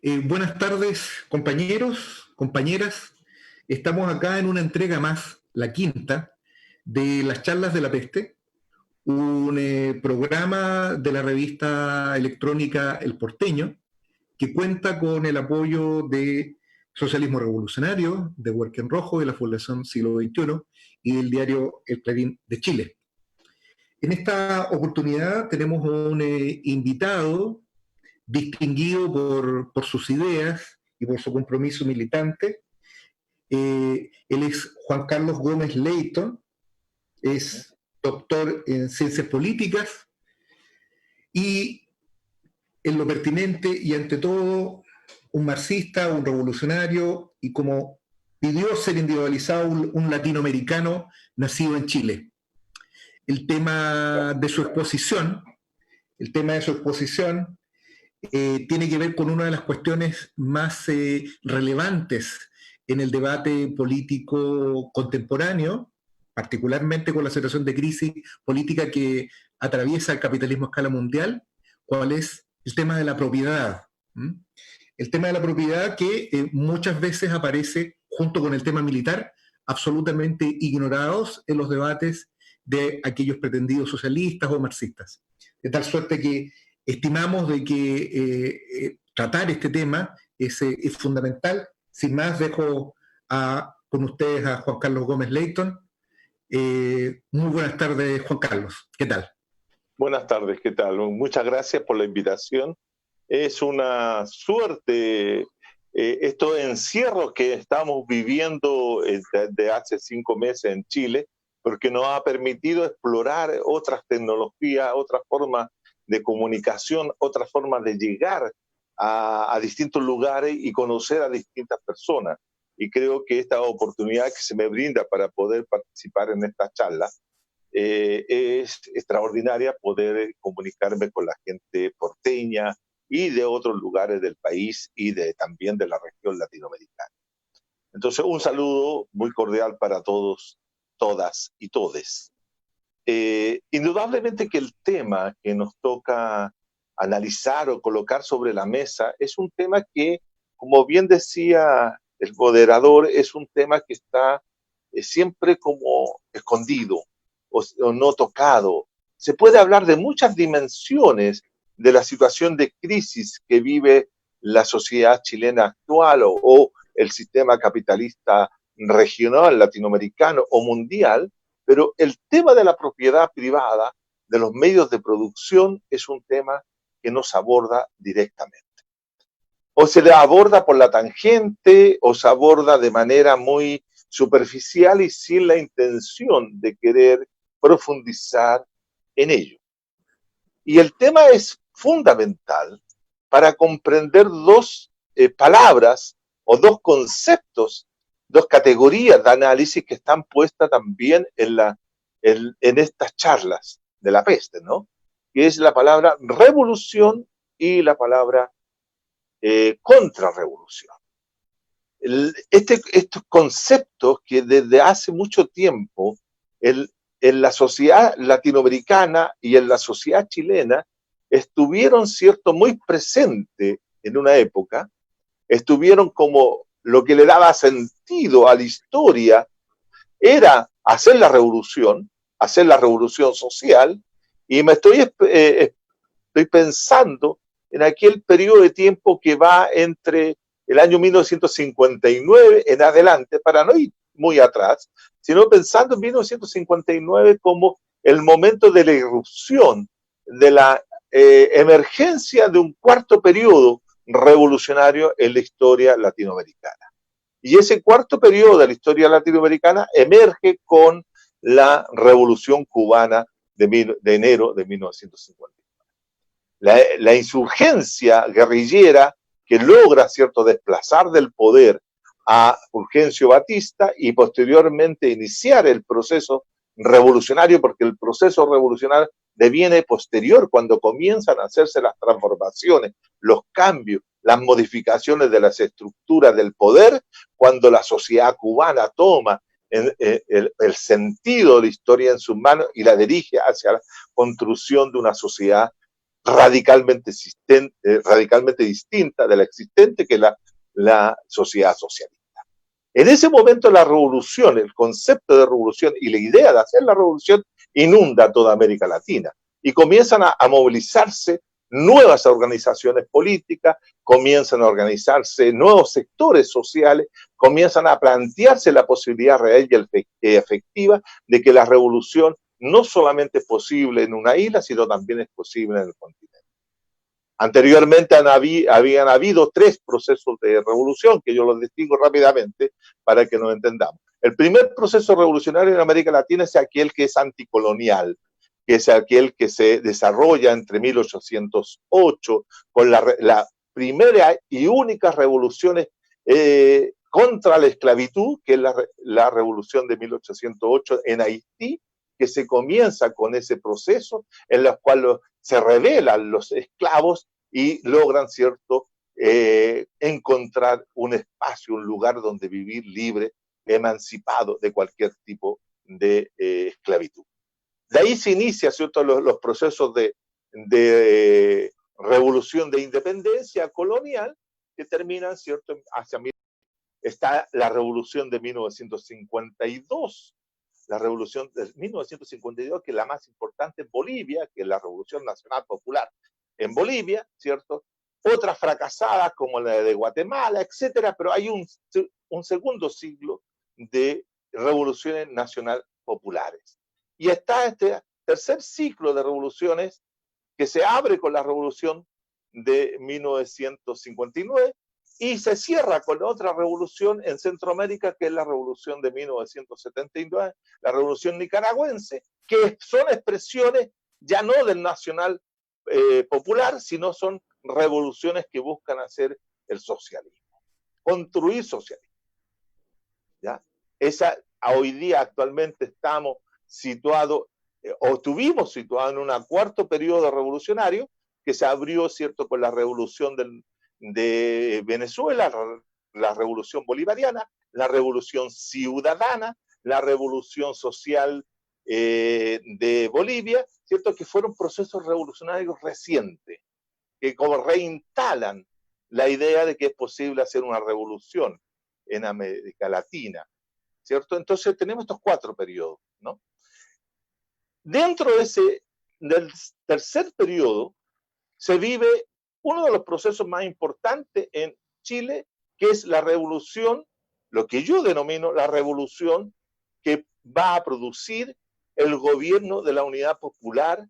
Buenas tardes, compañeros, compañeras. Estamos acá en una entrega más, la quinta, de las charlas de la peste, un programa de la revista electrónica El Porteño, que cuenta con el apoyo de Socialismo Revolucionario, de Huerque en Rojo, de la Fundación Siglo XXI y del diario El Clarín de Chile. En esta oportunidad tenemos un invitado distinguido por sus ideas y por su compromiso militante. Él es Juan Carlos Gómez Leighton, es doctor en ciencias políticas y en lo pertinente y ante todo un marxista, un revolucionario y como pidió ser individualizado un latinoamericano nacido en Chile. El tema de su exposición, el tema de su exposición tiene que ver con una de las cuestiones más relevantes en el debate político contemporáneo, particularmente con la situación de crisis política que atraviesa el capitalismo a escala mundial, cuál es el tema de la propiedad. ¿Mm? El tema de la propiedad que muchas veces aparece junto con el tema militar, absolutamente ignorados en los debates de aquellos pretendidos socialistas o marxistas. De tal suerte que estimamos de que tratar este tema es fundamental. Sin más, dejo con ustedes a Juan Carlos Gómez Leighton. Muy buenas tardes, Juan Carlos. ¿Qué tal? Buenas tardes, ¿qué tal? Muchas gracias por la invitación. Es una suerte estos encierros que estamos viviendo desde hace 5 meses en Chile, porque nos ha permitido explorar otras tecnologías, otras formas de comunicación, otras formas de llegar a distintos lugares y conocer a distintas personas. Y creo que esta oportunidad que se me brinda para poder participar en esta charla es extraordinaria, poder comunicarme con la gente porteña y de otros lugares del país y también de la región latinoamericana. Entonces, un saludo muy cordial para todos, todas y todes. Indudablemente que el tema que nos toca analizar o colocar sobre la mesa es un tema que, como bien decía el moderador, es un tema que está siempre como escondido o no tocado. Se puede hablar de muchas dimensiones de la situación de crisis que vive la sociedad chilena actual o el sistema capitalista regional, latinoamericano o mundial, pero el tema de la propiedad privada, de los medios de producción, es un tema que no se aborda directamente. O se le aborda por la tangente, o se aborda de manera muy superficial y sin la intención de querer profundizar en ello. Y el tema es fundamental para comprender dos palabras o dos conceptos, dos categorías de análisis que están puestas también en estas charlas de la peste, ¿no? Que es la palabra revolución y la palabra contrarrevolución. Estos conceptos que desde hace mucho tiempo en la sociedad latinoamericana y en la sociedad chilena estuvieron, cierto, muy presentes en una época, estuvieron como lo que le daba sentido a la historia, era hacer la revolución social, y me estoy pensando en aquel periodo de tiempo que va entre el año 1959 en adelante, para no ir muy atrás, sino pensando en 1959 como el momento de la irrupción, de la emergencia de un cuarto periodo revolucionario en la historia latinoamericana. Y ese cuarto periodo de la historia latinoamericana emerge con la Revolución Cubana de enero de 1959. La insurgencia guerrillera que logra, cierto, desplazar del poder a Fulgencio Batista y posteriormente iniciar el proceso revolucionario, porque el proceso revolucionario deviene posterior cuando comienzan a hacerse las transformaciones, los cambios, las modificaciones de las estructuras del poder, cuando la sociedad cubana toma el sentido de la historia en sus manos y la dirige hacia la construcción de una sociedad radicalmente distinta de la existente, que es la sociedad socialista. En ese momento la revolución, el concepto de revolución y la idea de hacer la revolución inunda toda América Latina y comienzan a movilizarse nuevas organizaciones políticas, comienzan a organizarse nuevos sectores sociales, comienzan a plantearse la posibilidad real y efectiva de que la revolución no solamente es posible en una isla, sino también es posible en el continente. Anteriormente habían habido 3 procesos de revolución, que yo los distingo rápidamente para que nos entendamos. El primer proceso revolucionario en América Latina es aquel que es anticolonial, que es aquel que se desarrolla entre 1808 con la primera y única revolución contra la esclavitud, que es la revolución de 1808 en Haití, que se comienza con ese proceso en el cual se rebelan los esclavos y logran, ¿cierto?, encontrar un espacio, un lugar donde vivir libre, emancipado de cualquier tipo de esclavitud. De ahí se inicia, ¿cierto?, los procesos de revolución de independencia colonial que terminan, ¿cierto?, está la revolución de 1952, la revolución de 1952, que es la más importante en Bolivia, que es la Revolución Nacional Popular en Bolivia, ¿cierto? Otras fracasadas como la de Guatemala, etcétera, pero hay un segundo siglo de revoluciones nacional populares. Y está este tercer ciclo de revoluciones que se abre con la revolución de 1959 y se cierra con otra revolución en Centroamérica, que es la revolución de 1979, la revolución nicaragüense, que son expresiones ya no del nacional popular, sino son revoluciones que buscan hacer el socialismo, construir socialismo. ¿Ya? Hoy día actualmente estamos situados, o estuvimos situados en un cuarto periodo revolucionario que se abrió, ¿cierto?, con la revolución de Venezuela, la revolución bolivariana, la revolución ciudadana, la revolución social de Bolivia, ¿cierto?, que fueron procesos revolucionarios recientes, que como reinstalan la idea de que es posible hacer una revolución en América Latina, ¿cierto? Entonces tenemos estos 4 periodos, ¿no? Dentro del tercer periodo se vive uno de los procesos más importantes en Chile, que es la revolución, lo que yo denomino la revolución que va a producir el gobierno de la Unidad Popular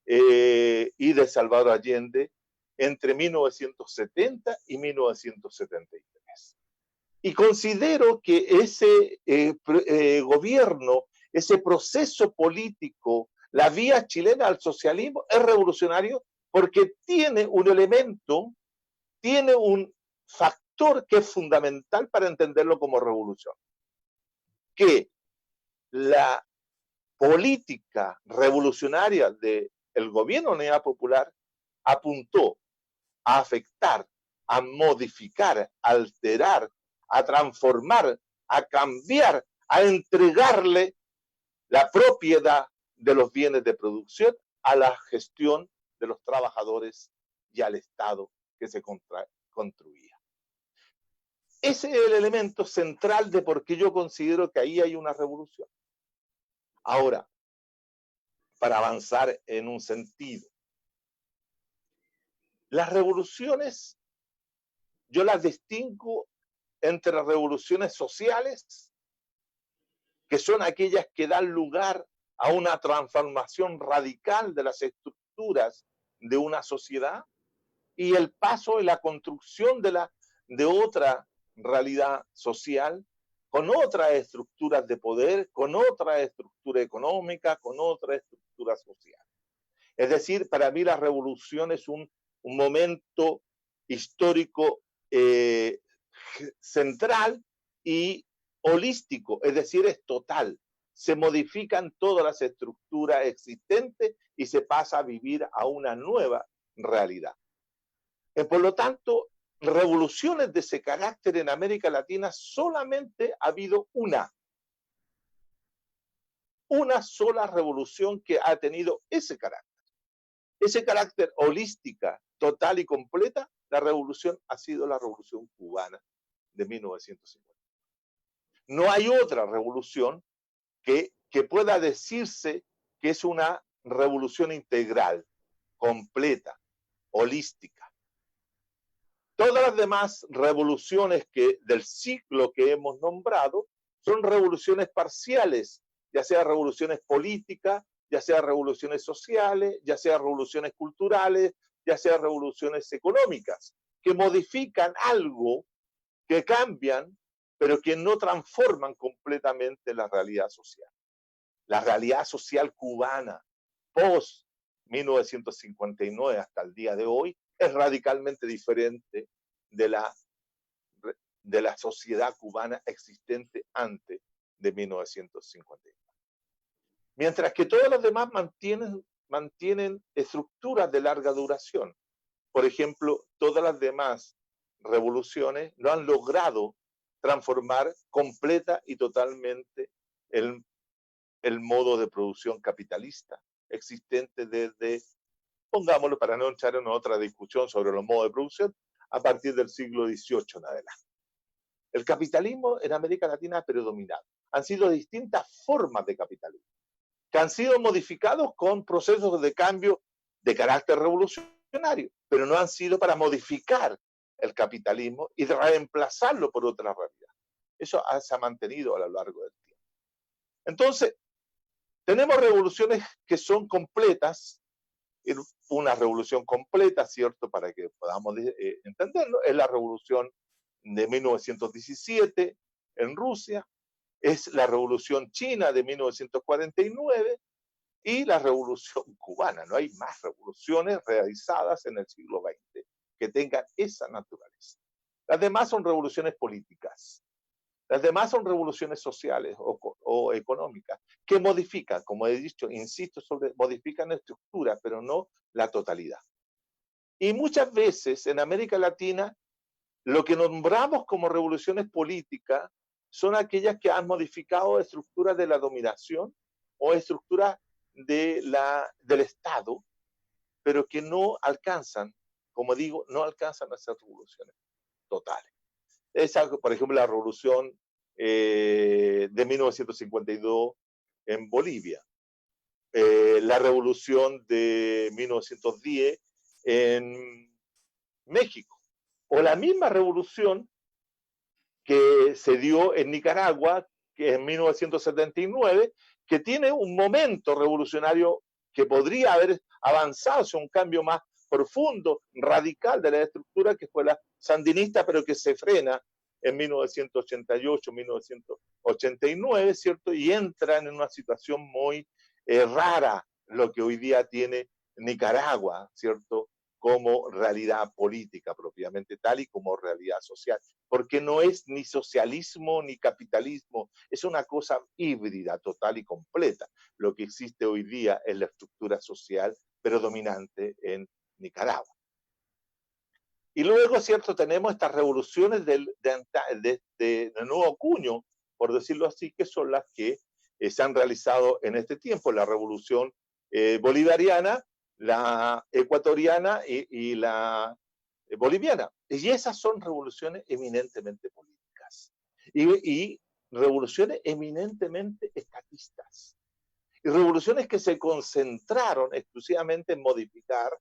y de Salvador Allende entre 1970 y 1973. Y considero que ese gobierno, ese proceso político, la vía chilena al socialismo es revolucionario porque tiene un elemento, tiene un factor que es fundamental para entenderlo como revolución, que la política revolucionaria del gobierno de la Unidad Popular apuntó a afectar, a modificar, a alterar, a transformar, a cambiar, a entregarle la propiedad de los bienes de producción a la gestión de los trabajadores y al Estado que se construía. Ese es el elemento central de por qué yo considero que ahí hay una revolución. Ahora, para avanzar en un sentido, las revoluciones yo las distingo entre las revoluciones sociales, que son aquellas que dan lugar a una transformación radical de las estructuras de una sociedad, y el paso y la construcción de otra realidad social, con otras estructuras de poder, con otra estructura económica, con otra estructura social. Es decir, para mí la revolución es un momento histórico central y holístico, es decir, es total. Se modifican todas las estructuras existentes y se pasa a vivir a una nueva realidad. Por lo tanto, revoluciones de ese carácter en América Latina solamente ha habido una sola revolución que ha tenido ese carácter. ese carácter holística, total y completa, la revolución ha sido la revolución cubana de 1950. No hay otra revolución que pueda decirse que es una revolución integral, completa, holística. Todas las demás revoluciones del ciclo que hemos nombrado son revoluciones parciales, ya sea revoluciones políticas, ya sea revoluciones sociales, ya sea revoluciones culturales, ya sea revoluciones económicas, que modifican algo, que cambian, pero que no transforman completamente la realidad social. La realidad social cubana post 1959 hasta el día de hoy es radicalmente diferente de la sociedad cubana existente antes de 1959. Mientras que todos los demás mantienen estructuras de larga duración. Por ejemplo, todas las demás revoluciones no han logrado transformar completa y totalmente el modo de producción capitalista existente desde, pongámoslo para no entrar en otra discusión sobre los modos de producción, a partir del siglo XVIII en adelante. El capitalismo en América Latina ha predominado. Han sido distintas formas de capitalismo, que han sido modificados con procesos de cambio de carácter revolucionario, pero no han sido para modificar el capitalismo y reemplazarlo por otra realidad. Eso se ha mantenido a lo largo del tiempo. Entonces, tenemos revoluciones que son completas. Una revolución completa, ¿cierto? Para que podamos entenderlo, es la revolución de 1917 en Rusia, es la revolución china de 1949 y la revolución cubana. No hay más revoluciones realizadas en el siglo XX que tengan esa naturaleza. Las demás son revoluciones políticas. Las demás son revoluciones sociales o económicas que modifican, como he dicho, insisto, modifican la estructura, pero no la totalidad. Y muchas veces en América Latina lo que nombramos como revoluciones políticas son aquellas que han modificado estructuras de la dominación o estructuras del Estado, pero que no alcanzan, como digo, no alcanzan a ser revoluciones totales. Es algo, por ejemplo, la revolución de 1952 en Bolivia, la revolución de 1910 en México, o la misma revolución que se dio en Nicaragua, que en 1979, que tiene un momento revolucionario que podría haber avanzado hacia un cambio más profundo, radical de la estructura, que fue la sandinista, pero que se frena en 1988, 1989, ¿cierto? Y entran en una situación muy rara, lo que hoy día tiene Nicaragua, ¿cierto? Como realidad política propiamente tal y como realidad social, porque no es ni socialismo ni capitalismo, es una cosa híbrida, total y completa. Lo que existe hoy día es la estructura social predominante en Nicaragua. Y luego, ¿cierto? Tenemos estas revoluciones de nuevo cuño, por decirlo así, que son las que se han realizado en este tiempo, la revolución bolivariana, la ecuatoriana y la boliviana. Y esas son revoluciones eminentemente políticas y revoluciones eminentemente estatistas. Y revoluciones que se concentraron exclusivamente en modificar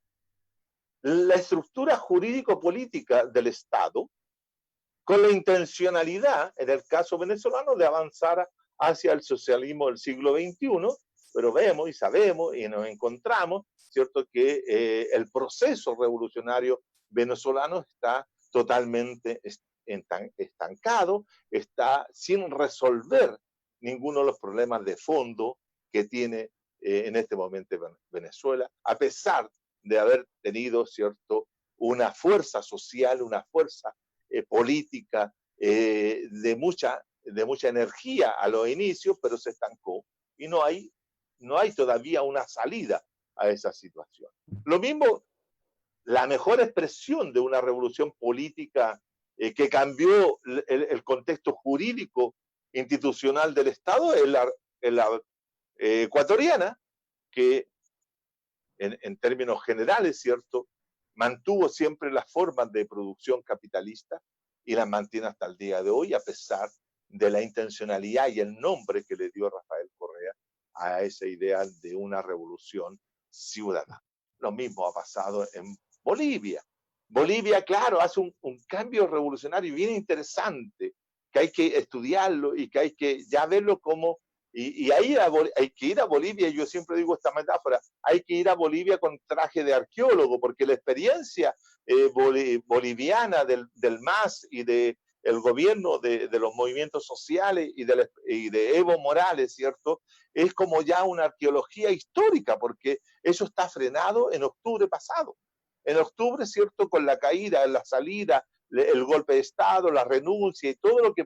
la estructura jurídico-política del Estado con la intencionalidad, en el caso venezolano, de avanzar hacia el socialismo del siglo XXI, pero vemos y sabemos y nos encontramos, ¿cierto?, que el proceso revolucionario venezolano está totalmente estancado, está sin resolver ninguno de los problemas de fondo que tiene en este momento Venezuela, a pesar de haber tenido, ¿cierto?, una fuerza social, una fuerza política de mucha energía a los inicios, pero se estancó y no hay todavía una salida a esa situación. Lo mismo, la mejor expresión de una revolución política que cambió el contexto jurídico institucional del Estado es la ecuatoriana, que en términos generales, ¿cierto? Mantuvo siempre las formas de producción capitalista y las mantiene hasta el día de hoy, a pesar de la intencionalidad y el nombre que le dio Rafael Correa a esa idea de una revolución ciudadana. Lo mismo ha pasado en Bolivia. Bolivia, claro, hace un cambio revolucionario bien interesante, que hay que estudiarlo y que hay que ya verlo como... Y ahí hay que ir a Bolivia, yo siempre digo esta metáfora, hay que ir a Bolivia con traje de arqueólogo, porque la experiencia boliviana del MAS y de el gobierno de los movimientos sociales y de Evo Morales, ¿cierto? Es como ya una arqueología histórica, porque eso está frenado en octubre pasado. En octubre, ¿cierto? Con la caída, la salida, el golpe de Estado, la renuncia y todo lo que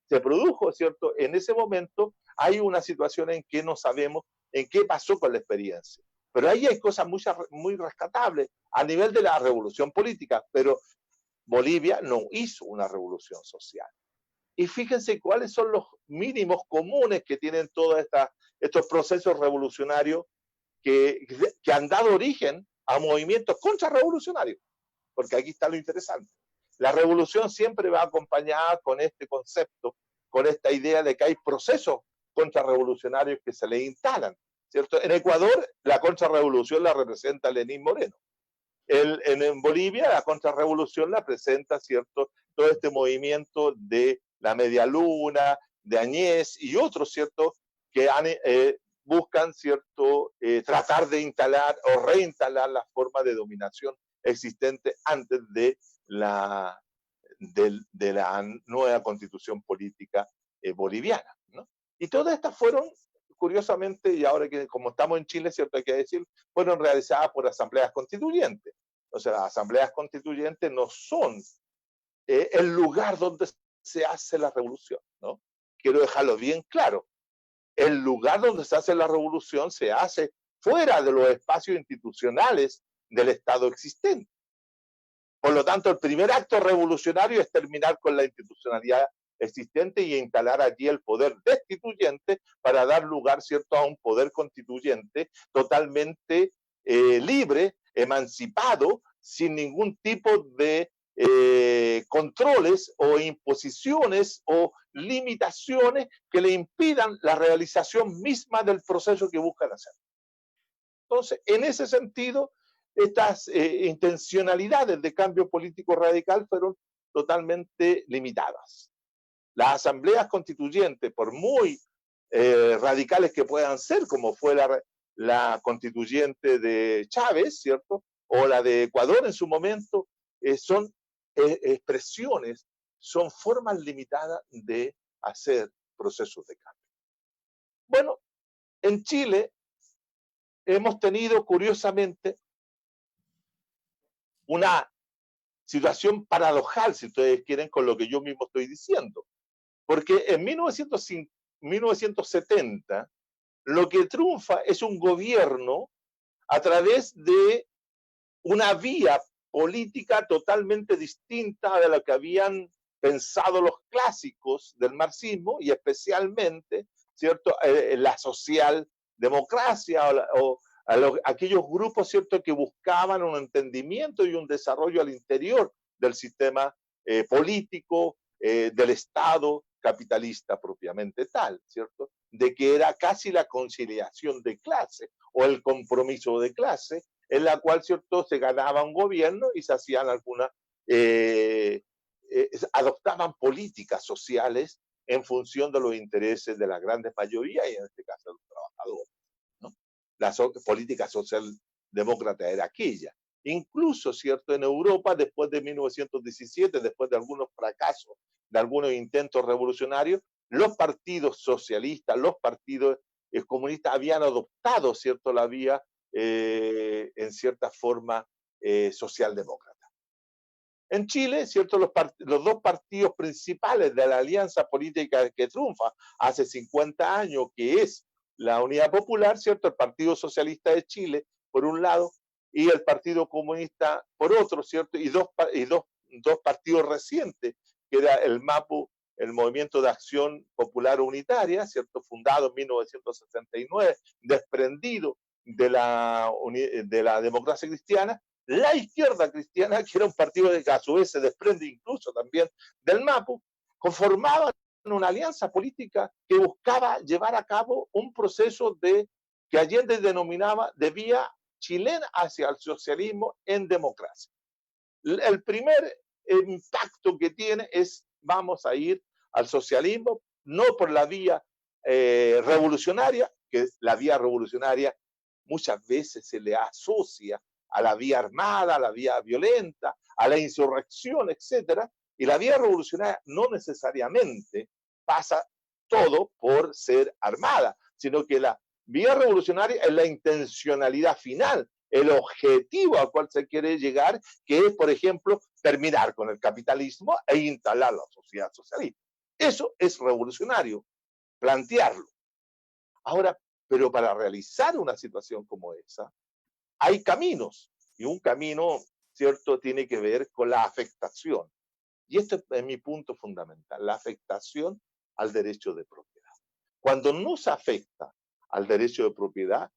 se produjo, ¿cierto? En ese momento hay una situación en que no sabemos en qué pasó con la experiencia. Pero ahí hay cosas muy rescatables a nivel de la revolución política, pero Bolivia no hizo una revolución social. Y fíjense cuáles son los mínimos comunes que tienen todos estos procesos revolucionarios que han dado origen a movimientos contrarrevolucionarios. Porque aquí está lo interesante. La revolución siempre va acompañada con este concepto, con esta idea de que hay procesos contrarrevolucionarios que se le instalan, ¿cierto? En Ecuador, la contrarrevolución la representa Lenín Moreno. En Bolivia, la contrarrevolución la presenta, ¿cierto? Todo este movimiento de la Media Luna, de Añez y otros, ¿cierto? Que buscan, ¿cierto? Tratar de instalar o reinstalar la forma de dominación existente antes de la nueva constitución política boliviana, ¿no? Y todas estas fueron, curiosamente, y ahora que como estamos en Chile, cierto, hay que decir, fueron realizadas por asambleas constituyentes. O sea, las asambleas constituyentes no son el lugar donde se hace la revolución, ¿no? Quiero dejarlo bien claro. El lugar donde se hace la revolución se hace fuera de los espacios institucionales del Estado existente. Por lo tanto, el primer acto revolucionario es terminar con la institucionalidad existente y instalar allí el poder destituyente para dar lugar, ¿cierto?, a un poder constituyente totalmente libre, emancipado, sin ningún tipo de controles o imposiciones o limitaciones que le impidan la realización misma del proceso que buscan hacer. Entonces, en ese sentido, estas intencionalidades de cambio político radical fueron totalmente limitadas. Las asambleas constituyentes, por muy radicales que puedan ser, como fue la constituyente de Chávez, ¿cierto? O la de Ecuador en su momento, son expresiones, son formas limitadas de hacer procesos de cambio. Bueno, en Chile hemos tenido, curiosamente, una situación paradojal, si ustedes quieren, con lo que yo mismo estoy diciendo. Porque en 1970, lo que triunfa es un gobierno a través de una vía política totalmente distinta de la que habían pensado los clásicos del marxismo y especialmente, ¿cierto?, la socialdemocracia o aquellos grupos, ¿cierto?, que buscaban un entendimiento y un desarrollo al interior del sistema político, del Estado capitalista propiamente tal, ¿cierto?, de que era casi la conciliación de clase o el compromiso de clase, en la cual, ¿cierto?, se ganaba un gobierno y se hacían algunas, adoptaban políticas sociales en función de los intereses de la grandes mayoría y en este caso de los trabajadores, ¿no? La política socialdemócrata era aquella. Incluso, ¿cierto?, en Europa, después de 1917, después de algunos fracasos, de algunos intentos revolucionarios, los partidos socialistas, los partidos comunistas habían adoptado, ¿cierto?, la vía en cierta forma socialdemócrata. En Chile, ¿cierto?, los dos partidos principales de la alianza política que triunfa hace 50 años, que es la Unidad Popular, ¿cierto?, el Partido Socialista de Chile, por un lado, y el Partido Comunista por otro, ¿cierto?, y dos partidos recientes, que era el MAPU, el Movimiento de Acción Popular Unitaria, ¿cierto?, fundado en 1969, desprendido de la democracia cristiana, la izquierda cristiana, que era un partido que a su vez se desprende incluso también del MAPU, conformaban una alianza política que buscaba llevar a cabo un proceso que Allende denominaba de vía chilena hacia el socialismo en democracia. El primer impacto que tiene es vamos a ir al socialismo, no por la vía revolucionaria, que la vía revolucionaria muchas veces se le asocia a la vía armada, a la vía violenta, a la insurrección, etcétera, y la vía revolucionaria no necesariamente pasa todo por ser armada, sino que la vía revolucionaria es la intencionalidad final, el objetivo al cual se quiere llegar, que es, por ejemplo, terminar con el capitalismo e instalar la sociedad socialista. Eso es revolucionario, plantearlo. Ahora, pero para realizar una situación como esa, hay caminos, y un camino, ¿cierto?, tiene que ver con la afectación. Y esto es mi punto fundamental, la afectación al derecho de propiedad. Cuando no se afecta al derecho de propiedad,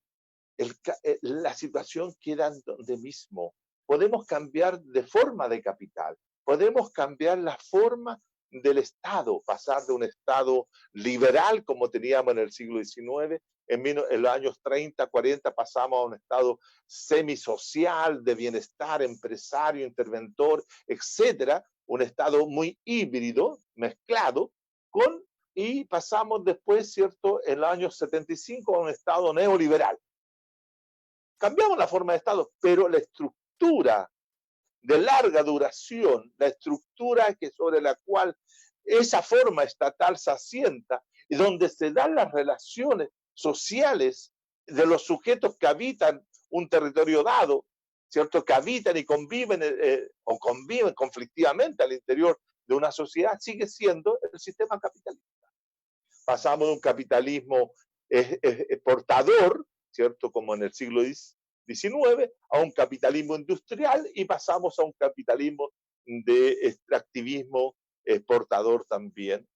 la situación queda donde mismo. Podemos cambiar de forma de capital, podemos cambiar la forma del Estado, pasar de un Estado liberal como teníamos en el siglo XIX, en los años 30, 40 pasamos a un Estado semisocial, de bienestar, empresario, interventor, etcétera, un Estado muy híbrido, mezclado, y pasamos después, ¿cierto?, en los años 75 a un Estado neoliberal. Cambiamos la forma de Estado, pero la estructura de larga duración, la estructura sobre la cual esa forma estatal se asienta y donde se dan las relaciones sociales de los sujetos que habitan un territorio dado, ¿cierto?, que habitan y conviven o conviven conflictivamente al interior de una sociedad, sigue siendo el sistema capitalista. Pasamos de un capitalismo portador, ¿cierto?, como en el siglo XIX, a un capitalismo industrial y pasamos a un capitalismo de extractivismo exportador también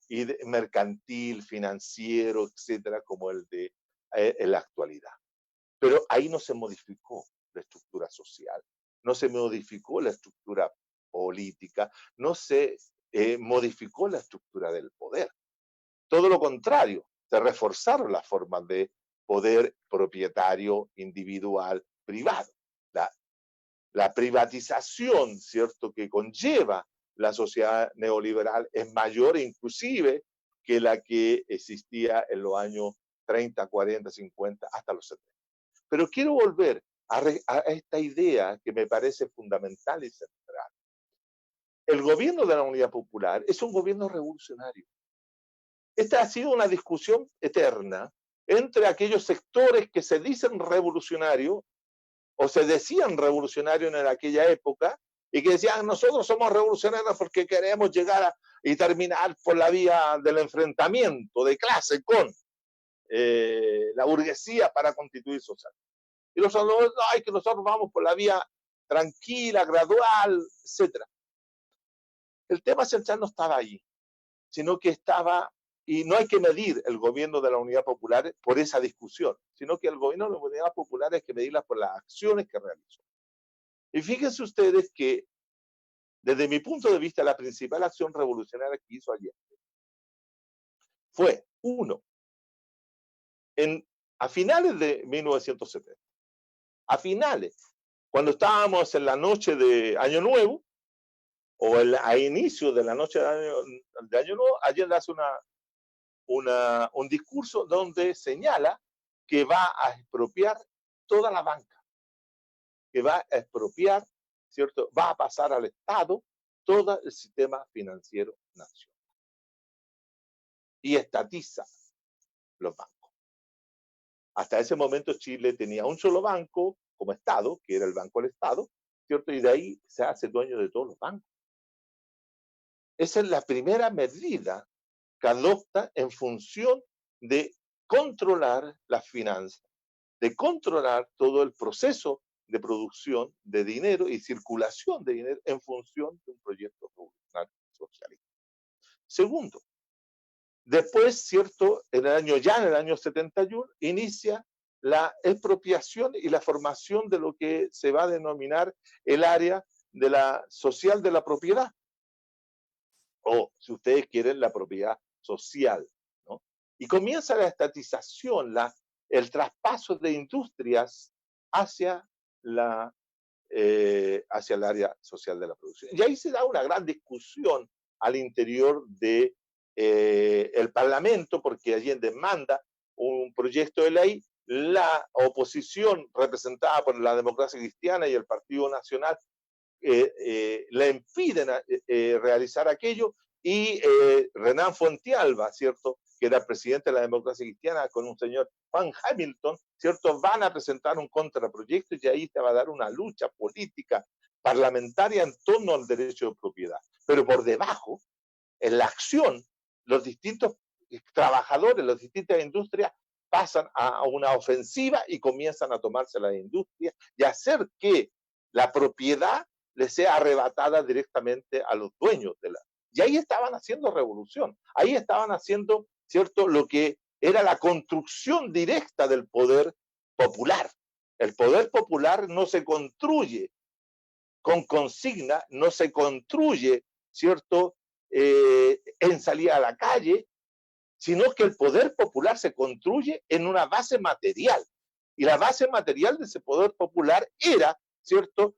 y mercantil, financiero, etcétera, como el de en la actualidad. Pero ahí no se modificó la estructura social, no se modificó la estructura política, no se modificó la estructura del poder. Todo lo contrario, se reforzaron las formas de poder propietario, individual, privado. La privatización, ¿cierto?, que conlleva la sociedad neoliberal es mayor inclusive que la que existía en los años 30, 40, 50, hasta los 70. Pero quiero volver a esta idea que me parece fundamental y central. El gobierno de la Unidad Popular es un gobierno revolucionario. Esta ha sido una discusión eterna entre aquellos sectores que se dicen revolucionarios o se decían revolucionarios en aquella época y que decían nosotros somos revolucionarios porque queremos llegar y terminar por la vía del enfrentamiento de clase con la burguesía para constituir sociedad. Y los otros, ay, que nosotros vamos por la vía tranquila, gradual, etc. El tema central no estaba ahí, sino que estaba. Y no hay que medir el gobierno de la Unidad Popular por esa discusión, sino que el gobierno de la Unidad Popular hay que medirla por las acciones que realizó. Y fíjense ustedes que, desde mi punto de vista, la principal acción revolucionaria que hizo Allende fue, uno, a finales de 1970, a finales, cuando estábamos en la noche de Año Nuevo, o a inicio de la noche de Año Nuevo, Allende hace un discurso donde señala que va a expropiar toda la banca, que va a expropiar, ¿cierto? Va a pasar al Estado todo el sistema financiero nacional y estatiza los bancos. Hasta ese momento Chile tenía un solo banco como Estado, que era el Banco del Estado, ¿cierto? Y de ahí se hace dueño de todos los bancos. Esa es la primera medida que adopta en función de controlar las finanzas, de controlar todo el proceso de producción de dinero y circulación de dinero en función de un proyecto revolucionario socialista. Segundo, después, ¿cierto? En el año 71, inicia la expropiación y la formación de lo que se va a denominar el área de la social de la propiedad, o si ustedes quieren, la propiedad social, ¿no? Y comienza la estatización, el traspaso de industrias hacia hacia el área social de la producción. Y ahí se da una gran discusión al interior de el Parlamento, porque Allende manda un proyecto de ley, la oposición representada por la Democracia Cristiana y el Partido Nacional le impiden realizar aquello, y Renan Fontalva, ¿cierto?, que era presidente de la Democracia Cristiana, con un señor Juan Hamilton, ¿cierto?, van a presentar un contraproyecto, y ahí te va a dar una lucha política parlamentaria en torno al derecho de propiedad. Pero por debajo, en la acción, los distintos trabajadores, las distintas industrias pasan a una ofensiva y comienzan a tomarse las industrias y a hacer que la propiedad le sea arrebatada directamente a los dueños de la... Y ahí estaban haciendo revolución, ahí estaban haciendo, ¿cierto?, lo que era la construcción directa del poder popular. El poder popular no se construye con consigna, no se construye, ¿cierto?, en salida a la calle, sino que el poder popular se construye en una base material. Y la base material de ese poder popular era, ¿cierto?,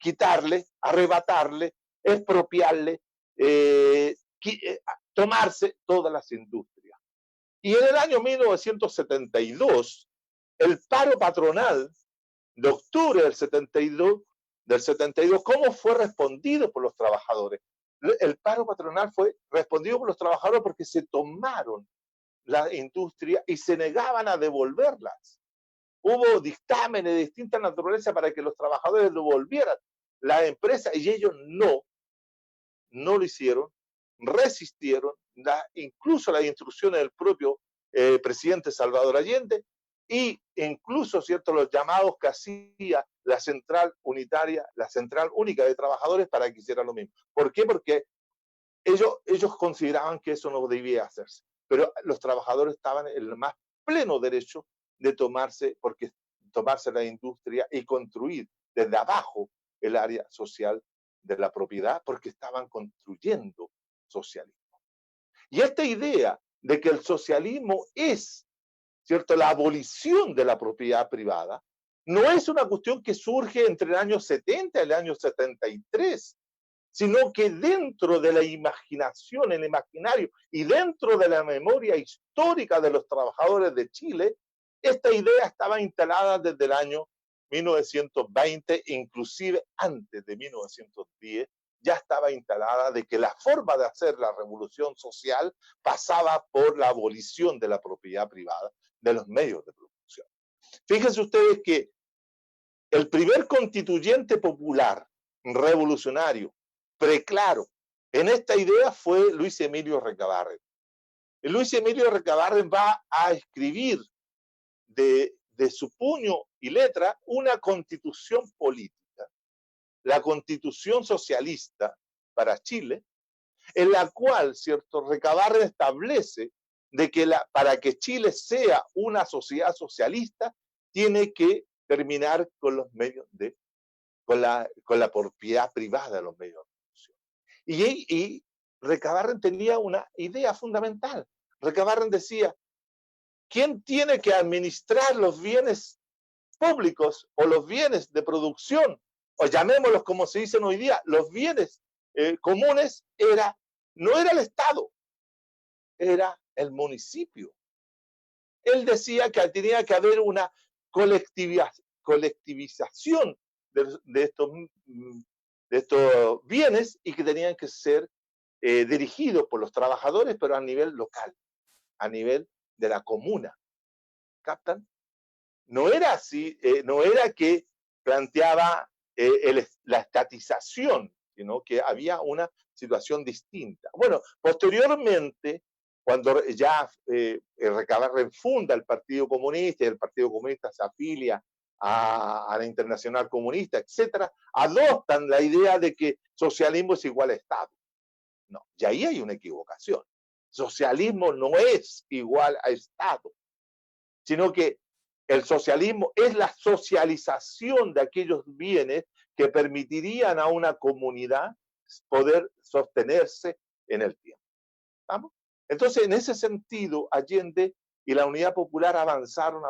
quitarle, arrebatarle, expropiarle, tomarse todas las industrias. Y en el año 1972, el paro patronal de octubre del 72, ¿cómo fue respondido por los trabajadores? El paro patronal fue respondido por los trabajadores porque se tomaron la industria y se negaban a devolverlas. Hubo dictámenes de distinta naturaleza para que los trabajadores devolvieran la empresa, y ellos no lo hicieron, resistieron, incluso las instrucciones del propio presidente Salvador Allende, y incluso, ¿cierto?, los llamados que hacía la central unitaria, la central única de trabajadores, para que hiciera lo mismo. ¿Por qué? Porque ellos consideraban que eso no debía hacerse, pero los trabajadores estaban en el más pleno derecho de tomarse la industria y construir desde abajo el área social de la propiedad, porque estaban construyendo socialismo. Y esta idea de que el socialismo es, ¿cierto?, la abolición de la propiedad privada, no es una cuestión que surge entre el año 70 y el año 73, sino que dentro de la imaginación, el imaginario, y dentro de la memoria histórica de los trabajadores de Chile, esta idea estaba instalada desde el año 1920, inclusive antes de 1910, ya estaba instalada, de que la forma de hacer la revolución social pasaba por la abolición de la propiedad privada de los medios de producción. Fíjense ustedes que el primer constituyente popular revolucionario preclaro en esta idea fue Luis Emilio Recabarren. Y Luis Emilio Recabarren va a escribir de su puño y letra una constitución política, la constitución socialista para Chile, en la cual, ¿cierto?, Recabarren establece de que para que Chile sea una sociedad socialista, tiene que terminar con los medios con la propiedad privada de los medios de producción. Y Recabarren tenía una idea fundamental. Recabarren decía: ¿quién tiene que administrar los bienes públicos o los bienes de producción, o llamémoslos como se dicen hoy día, los bienes comunes? No era el Estado, era el municipio. Él decía que tenía que haber una colectivización de estos bienes, y que tenían que ser dirigidos por los trabajadores, pero a nivel local, a nivel de la comuna. ¿Captan? No era así, no era que planteaba la estatización, sino que había una situación distinta. Bueno, posteriormente, cuando ya Recabarren funda el Partido Comunista, y el Partido Comunista se afilia a la Internacional Comunista, etcétera, adoptan la idea de que socialismo es igual a Estado. No, y ahí hay una equivocación. Socialismo no es igual a Estado, sino que El socialismo es la socialización de aquellos bienes que permitirían a una comunidad poder sostenerse en el tiempo. ¿Estamos? Entonces, en ese sentido, Allende y la Unidad Popular avanzaron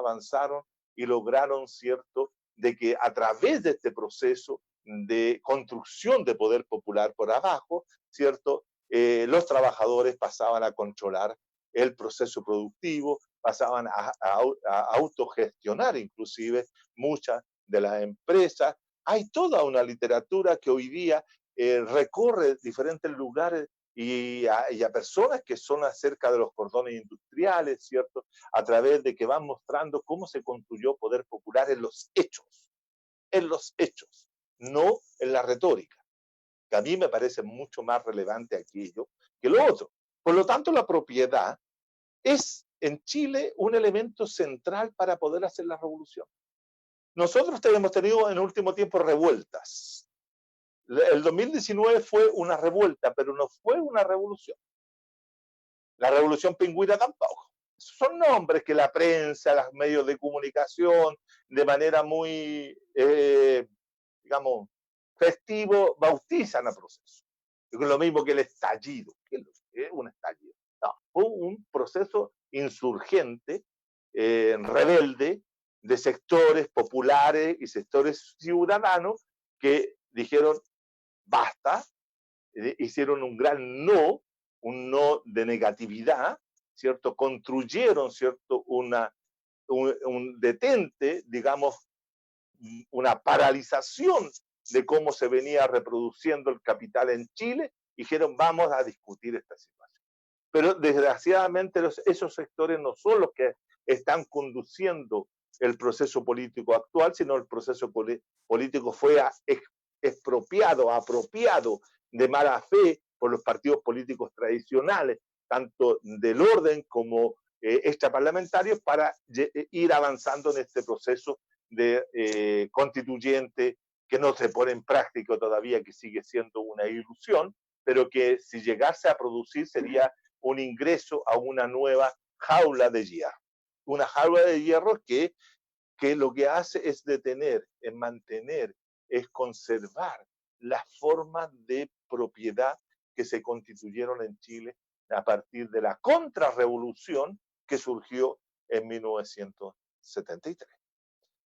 y lograron, ¿cierto?, de que a través de este proceso de construcción de poder popular por abajo, ¿cierto?, los trabajadores pasaban a controlar el proceso productivo, pasaban a autogestionar inclusive muchas de las empresas. Hay toda una literatura que hoy día recorre diferentes lugares y a personas que son acerca de los cordones industriales, ¿cierto? A través de que van mostrando cómo se construyó poder popular en los hechos, no en la retórica, que a mí me parece mucho más relevante aquello que lo otro. Por lo tanto, la propiedad es en Chile un elemento central para poder hacer la revolución. Nosotros hemos tenido en el último tiempo revueltas. El 2019 fue una revuelta, pero no fue una revolución. La revolución pingüina tampoco. Son nombres que la prensa, los medios de comunicación, de manera muy, digamos, festivo, bautizan al proceso. Es lo mismo que el estallido. ¿Qué es un estallido? No, fue un proceso insurgente, rebelde, de sectores populares y sectores ciudadanos que dijeron basta, hicieron un gran no, un no de negatividad, ¿cierto? Construyeron, ¿cierto? Un detente, digamos, una paralización de cómo se venía reproduciendo el capital en Chile, y dijeron vamos a discutir esta situación. Pero desgraciadamente esos sectores no son los que están conduciendo el proceso político actual, sino el proceso político fue expropiado, apropiado de mala fe por los partidos políticos tradicionales, tanto del orden como extraparlamentarios, para ir avanzando en este proceso de constituyente que no se pone en práctica todavía, que sigue siendo una ilusión, pero que si llegase a producir sería un ingreso a una nueva jaula de hierro. Una jaula de hierro que lo que hace es detener, es mantener, es conservar las formas de propiedad que se constituyeron en Chile a partir de la contrarrevolución que surgió en 1973.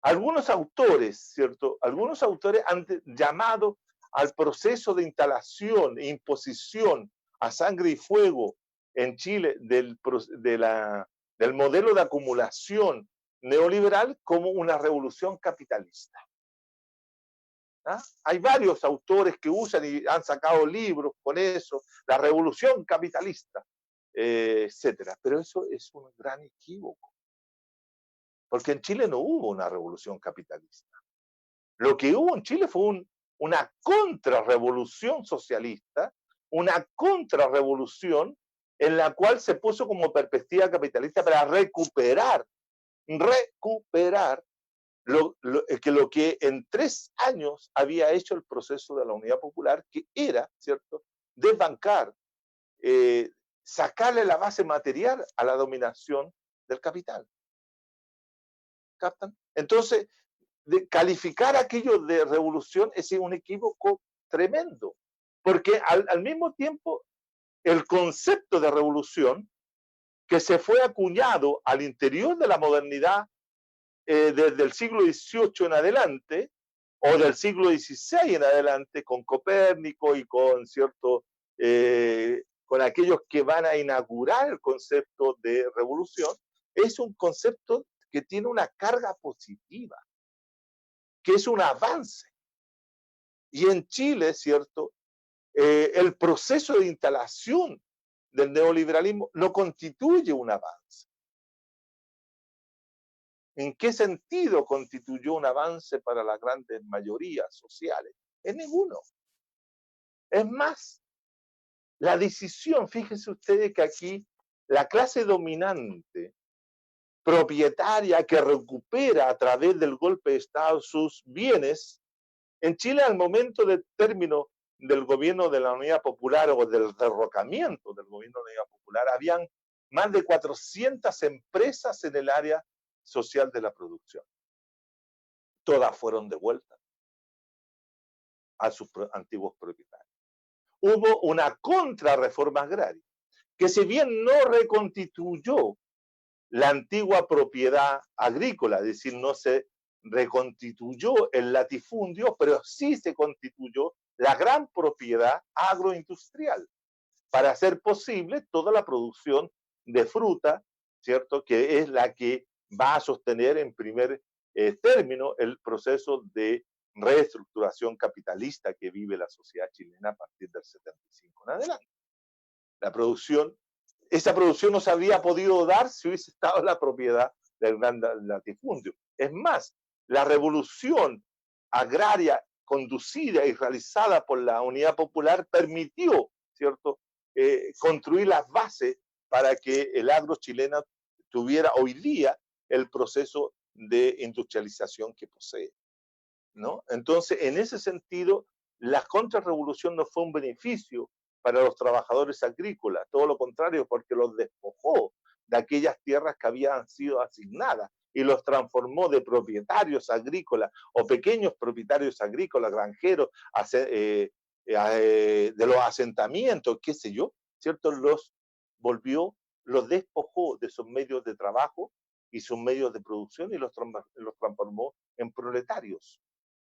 Algunos autores, ¿cierto? Algunos autores han llamado al proceso de instalación e imposición a sangre y fuego en Chile del modelo de acumulación neoliberal como una revolución capitalista. ¿Ah? Hay varios autores que usan y han sacado libros con eso, la revolución capitalista, etcétera. Pero eso es un gran equívoco, porque en Chile no hubo una revolución capitalista. Lo que hubo en Chile fue una contrarrevolución socialista, una contrarrevolución en la cual se puso como perspectiva capitalista para recuperar lo que en 3 años había hecho el proceso de la Unidad Popular, que era, ¿cierto?, desbancar, sacarle la base material a la dominación del capital. ¿Captan? Entonces, calificar aquello de revolución es un equívoco tremendo, porque al mismo tiempo el concepto de revolución que se fue acuñado al interior de la modernidad desde el siglo XVIII en adelante, o del siglo XVI en adelante, con Copérnico y con con aquellos que van a inaugurar el concepto de revolución, es un concepto que tiene una carga positiva, que es un avance. Y en Chile, ¿cierto? El proceso de instalación del neoliberalismo no constituye un avance. ¿En qué sentido constituyó un avance para las grandes mayorías sociales? En ninguno. Es más, la decisión, fíjense ustedes que aquí la clase dominante, propietaria, que recupera a través del golpe de Estado sus bienes, en Chile al momento del término del gobierno de la Unidad Popular o del derrocamiento del gobierno de la Unidad Popular, habían más de 400 empresas en el área social de la producción. Todas fueron devueltas a sus antiguos propietarios. Hubo una contrarreforma agraria, que si bien no reconstituyó la antigua propiedad agrícola, es decir, no se reconstituyó el latifundio, pero sí se constituyó la gran propiedad agroindustrial para hacer posible toda la producción de fruta, ¿cierto? Que es la que va a sostener en primer término el proceso de reestructuración capitalista que vive la sociedad chilena a partir del 75 en adelante. La producción, esa producción no se habría podido dar si hubiese estado la propiedad del gran latifundio. Es más, la revolución agraria conducida y realizada por la Unidad Popular permitió, ¿cierto?, construir las bases para que el agro chileno tuviera hoy día el proceso de industrialización que posee, ¿no? Entonces, en ese sentido, la contrarrevolución no fue un beneficio para los trabajadores agrícolas, todo lo contrario, porque los despojó de aquellas tierras que habían sido asignadas y los transformó de propietarios agrícolas o pequeños propietarios agrícolas, granjeros, de los asentamientos, qué sé yo, ¿cierto? Los volvió, los despojó de sus medios de trabajo y sus medios de producción y los transformó en proletarios,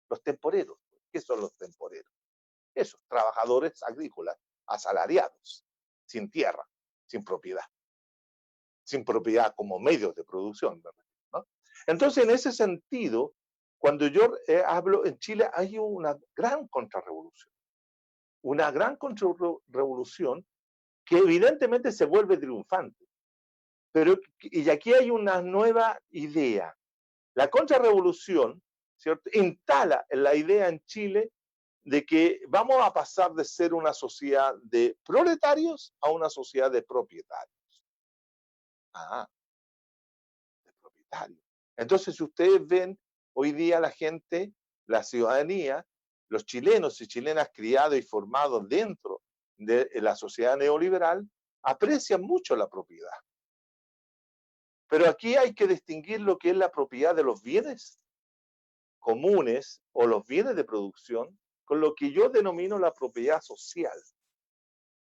los temporeros. ¿Qué son los temporeros? Esos trabajadores agrícolas, asalariados, sin tierra, sin propiedad como medios de producción, ¿no? Entonces, en ese sentido, cuando yo hablo en Chile, hay una gran contrarrevolución que evidentemente se vuelve triunfante. Pero, y aquí hay una nueva idea. La contrarrevolución, ¿cierto?, instala la idea en Chile de que vamos a pasar de ser una sociedad de proletarios a una sociedad de propietarios. De propietarios. Entonces, si ustedes ven hoy día la gente, la ciudadanía, los chilenos y chilenas criados y formados dentro de la sociedad neoliberal, aprecian mucho la propiedad. Pero aquí hay que distinguir lo que es la propiedad de los bienes comunes o los bienes de producción con lo que yo denomino la propiedad social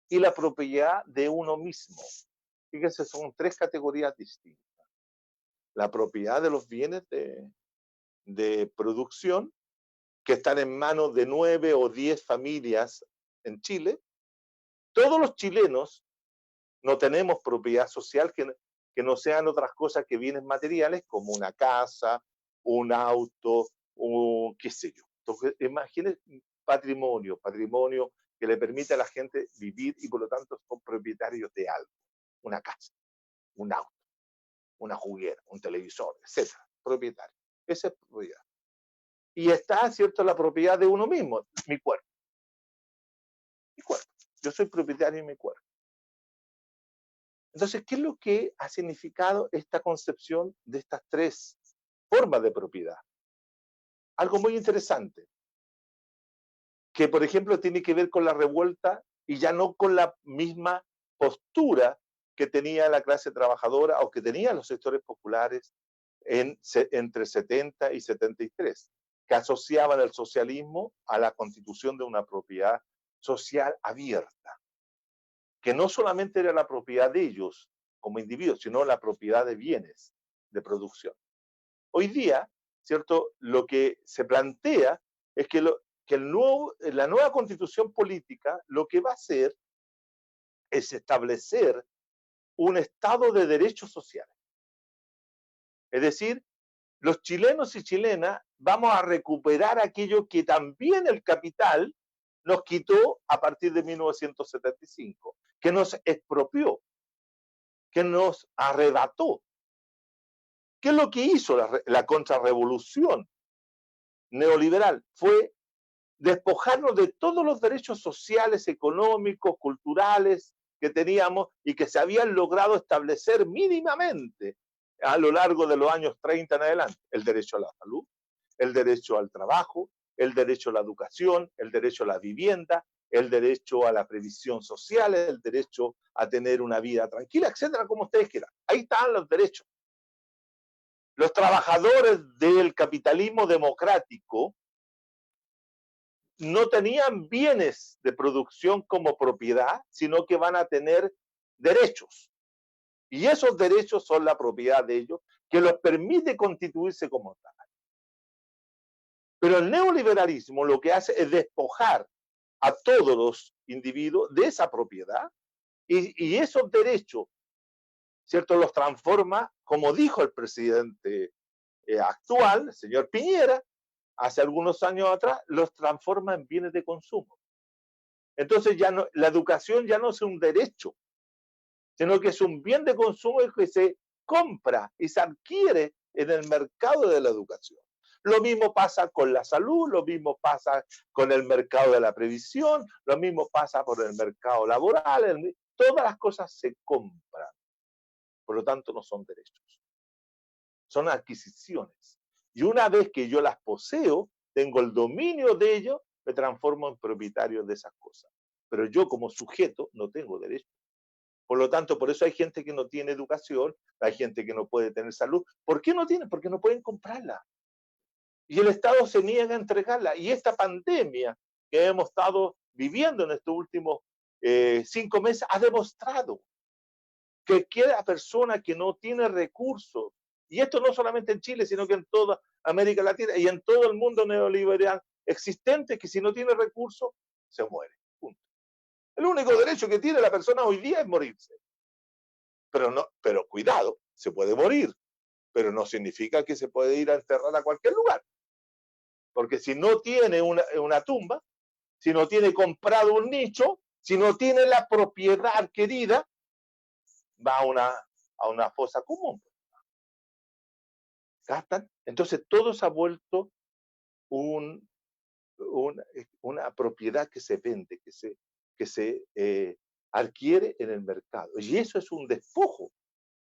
y la propiedad de uno mismo. Fíjense, son tres categorías distintas. La propiedad de los bienes de producción que están en manos de 9 o 10 familias en Chile. Todos los chilenos no tenemos propiedad social que no sean otras cosas que bienes materiales como una casa, un auto, o qué sé yo. Entonces, imaginen patrimonio que le permite a la gente vivir y por lo tanto son propietarios de algo. Una casa, un auto, una juguera, un televisor, etcétera. Propietario. Esa es propiedad. Y está, ¿cierto?, la propiedad de uno mismo, mi cuerpo. Mi cuerpo. Yo soy propietario de mi cuerpo. Entonces, ¿qué es lo que ha significado esta concepción de estas tres formas de propiedad? Algo muy interesante, que por ejemplo tiene que ver con la revuelta y ya no con la misma postura que tenía la clase trabajadora o que tenían los sectores populares entre 70 y 73, que asociaban el socialismo a la constitución de una propiedad social abierta, que no solamente era la propiedad de ellos como individuos, sino la propiedad de bienes de producción. Hoy día, ¿cierto?, lo que se plantea es que, la nueva constitución política lo que va a hacer es establecer un Estado de derechos sociales. Es decir, los chilenos y chilenas vamos a recuperar aquello que también el capital nos quitó a partir de 1975, que nos expropió, que nos arrebató. ¿Qué es lo que hizo la contrarrevolución neoliberal? Fue despojarnos de todos los derechos sociales, económicos, culturales que teníamos y que se habían logrado establecer mínimamente a lo largo de los años 30 en adelante. El derecho a la salud, el derecho al trabajo, el derecho a la educación, el derecho a la vivienda, el derecho a la previsión social, el derecho a tener una vida tranquila, etcétera, como ustedes quieran. Ahí están los derechos. Los trabajadores del capitalismo democrático no tenían bienes de producción como propiedad, sino que van a tener derechos. Y esos derechos son la propiedad de ellos, que los permite constituirse como tal. Pero el neoliberalismo lo que hace es despojar a todos los individuos de esa propiedad y esos derechos, ¿cierto? Los transforma, como dijo el presidente actual, el señor Piñera, hace algunos años atrás, los transforma en bienes de consumo. Entonces ya no, la educación ya no es un derecho, sino que es un bien de consumo que se compra y se adquiere en el mercado de la educación. Lo mismo pasa con la salud, lo mismo pasa con el mercado de la previsión, lo mismo pasa por el mercado laboral, todas las cosas se compran, por lo tanto no son derechos, son adquisiciones. Y una vez que yo las poseo, tengo el dominio de ello, me transformo en propietario de esas cosas. Pero yo como sujeto no tengo derecho. Por lo tanto, por eso hay gente que no tiene educación, hay gente que no puede tener salud. ¿Por qué no tienen? Porque no pueden comprarla. Y el Estado se niega a entregarla. Y esta pandemia que hemos estado viviendo en estos últimos 5 meses ha demostrado que cada persona que no tiene recursos, y esto no solamente en Chile, sino que en toda América Latina y en todo el mundo neoliberal existente, que si no tiene recursos, se muere. Punto. El único derecho que tiene la persona hoy día es morirse. Pero cuidado, se puede morir, pero no significa que se puede ir a enterrar a cualquier lugar. Porque si no tiene una tumba, si no tiene comprado un nicho, si no tiene la propiedad adquirida, va a una fosa común. ¿Gastan? Entonces todo se ha vuelto un, una propiedad que se vende, que se adquiere en el mercado. Y eso es un despojo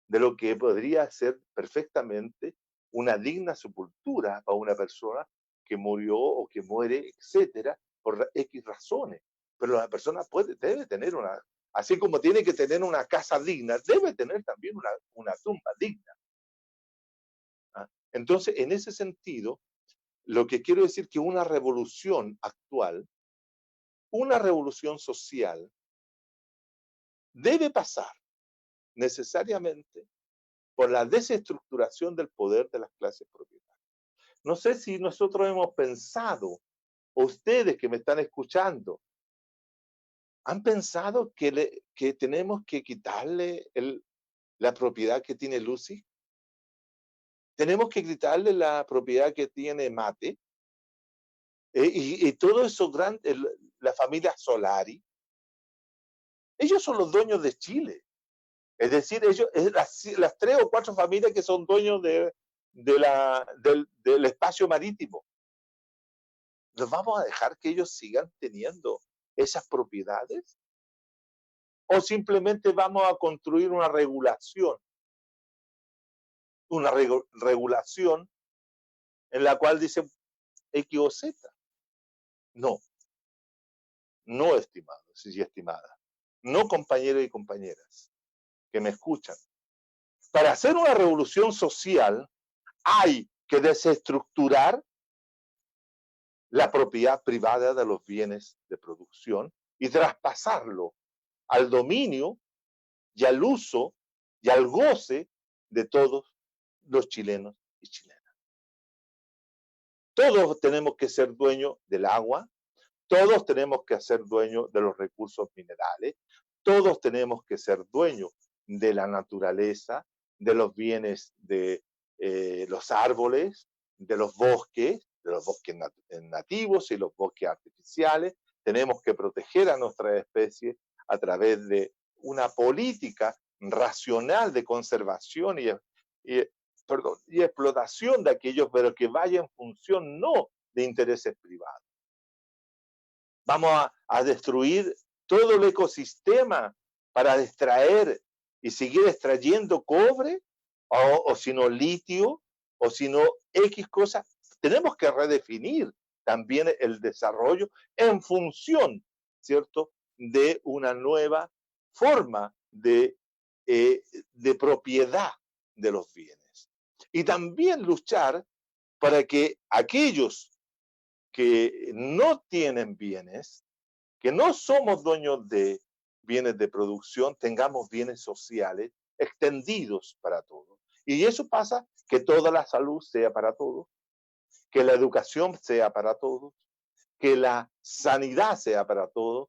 de lo que podría ser perfectamente una digna sepultura para una persona que murió o que muere, etcétera, por X razones. Pero la persona debe tener así como tiene que tener una casa digna, debe tener también una tumba digna. ¿Ah? Entonces, en ese sentido, lo que quiero decir que una revolución actual, una revolución social, debe pasar necesariamente por la desestructuración del poder de las clases propietarias. No sé si nosotros hemos pensado, o ustedes que me están escuchando, ¿han pensado que tenemos que quitarle la propiedad que tiene Lucy? ¿Tenemos que quitarle la propiedad que tiene Mate? Y todo eso grande, la familia Solari, ellos son los dueños de Chile. Es decir, ellos, las 3 o 4 familias que son dueños del espacio marítimo. ¿Nos vamos a dejar que ellos sigan teniendo esas propiedades? ¿O simplemente vamos a construir una regulación? Una regulación en la cual dicen X o Z. No, no, estimados y estimadas. No, compañeros y compañeras que me escuchan. Para hacer una revolución social hay que desestructurar la propiedad privada de los bienes de producción y traspasarlo al dominio y al uso y al goce de todos los chilenos y chilenas. Todos tenemos que ser dueños del agua, todos tenemos que ser dueños de los recursos minerales, todos tenemos que ser dueños de la naturaleza, de los bienes de los árboles, de los bosques nativos y los bosques artificiales. Tenemos que proteger a nuestra especie a través de una política racional de conservación y explotación de aquellos, pero que vaya en función no de intereses privados. Vamos a destruir todo el ecosistema para extraer y seguir extrayendo cobre, o si no litio, o si no X cosas. Tenemos que redefinir también el desarrollo en función, ¿cierto?, de una nueva forma de propiedad de los bienes. Y también luchar para que aquellos que no tienen bienes, que no somos dueños de bienes de producción, tengamos bienes sociales extendidos para todos. Y eso pasa que toda la salud sea para todos, que la educación sea para todos, que la sanidad sea para todos,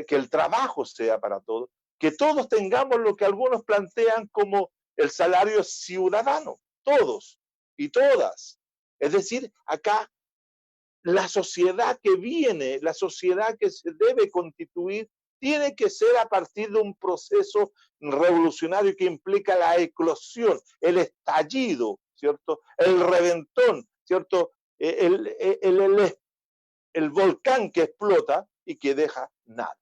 que el trabajo sea para todos, que todos tengamos lo que algunos plantean como el salario ciudadano, todos y todas. Es decir, acá la sociedad que viene, la sociedad que se debe constituir, tiene que ser a partir de un proceso revolucionario que implica la eclosión, el estallido, ¿cierto? El reventón, ¿cierto? El volcán que explota y que deja nada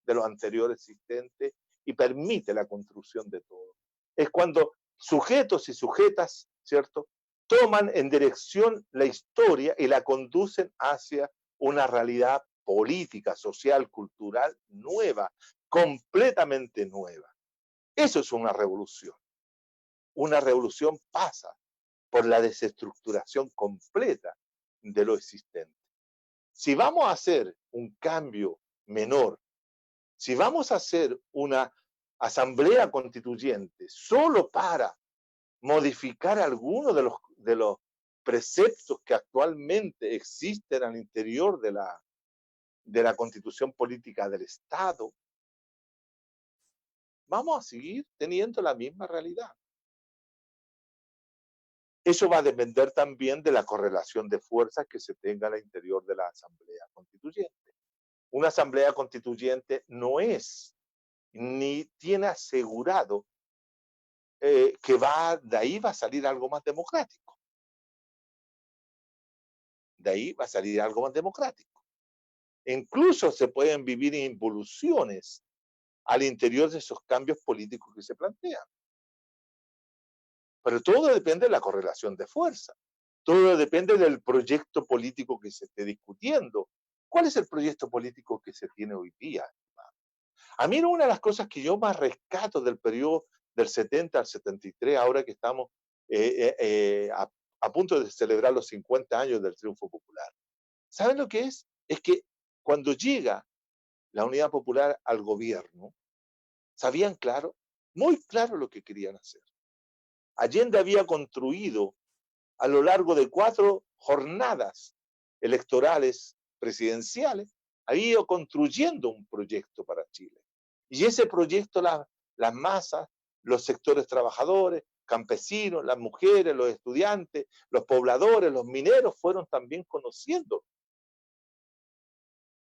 de lo anterior existente y permite la construcción de todo. Es cuando sujetos y sujetas, ¿cierto?, toman en dirección la historia y la conducen hacia una realidad política, social, cultural nueva, completamente nueva. Eso es una revolución. Una revolución pasa por la desestructuración completa de lo existente. Si vamos a hacer un cambio menor, si vamos a hacer una asamblea constituyente solo para modificar algunos de los preceptos que actualmente existen al interior de la constitución política del Estado, vamos a seguir teniendo la misma realidad. Eso va a depender también de la correlación de fuerzas que se tenga al interior de la asamblea constituyente. Una asamblea constituyente no es ni tiene asegurado que de ahí va a salir algo más democrático. De ahí va a salir algo más democrático. Incluso se pueden vivir involuciones al interior de esos cambios políticos que se plantean. Pero todo depende de la correlación de fuerza. Todo depende del proyecto político que se esté discutiendo. ¿Cuál es el proyecto político que se tiene hoy día? A mí una de las cosas que yo más rescato del periodo del 70 al 73, ahora que estamos a punto de celebrar los 50 años del triunfo popular. ¿Saben lo que es? Es que cuando llega la Unidad Popular al gobierno, sabían claro, muy claro lo que querían hacer. Allende había construido a lo largo de 4 jornadas electorales presidenciales, había ido construyendo un proyecto para Chile. Y ese proyecto las masas, los sectores trabajadores, campesinos, las mujeres, los estudiantes, los pobladores, los mineros fueron también conociendo.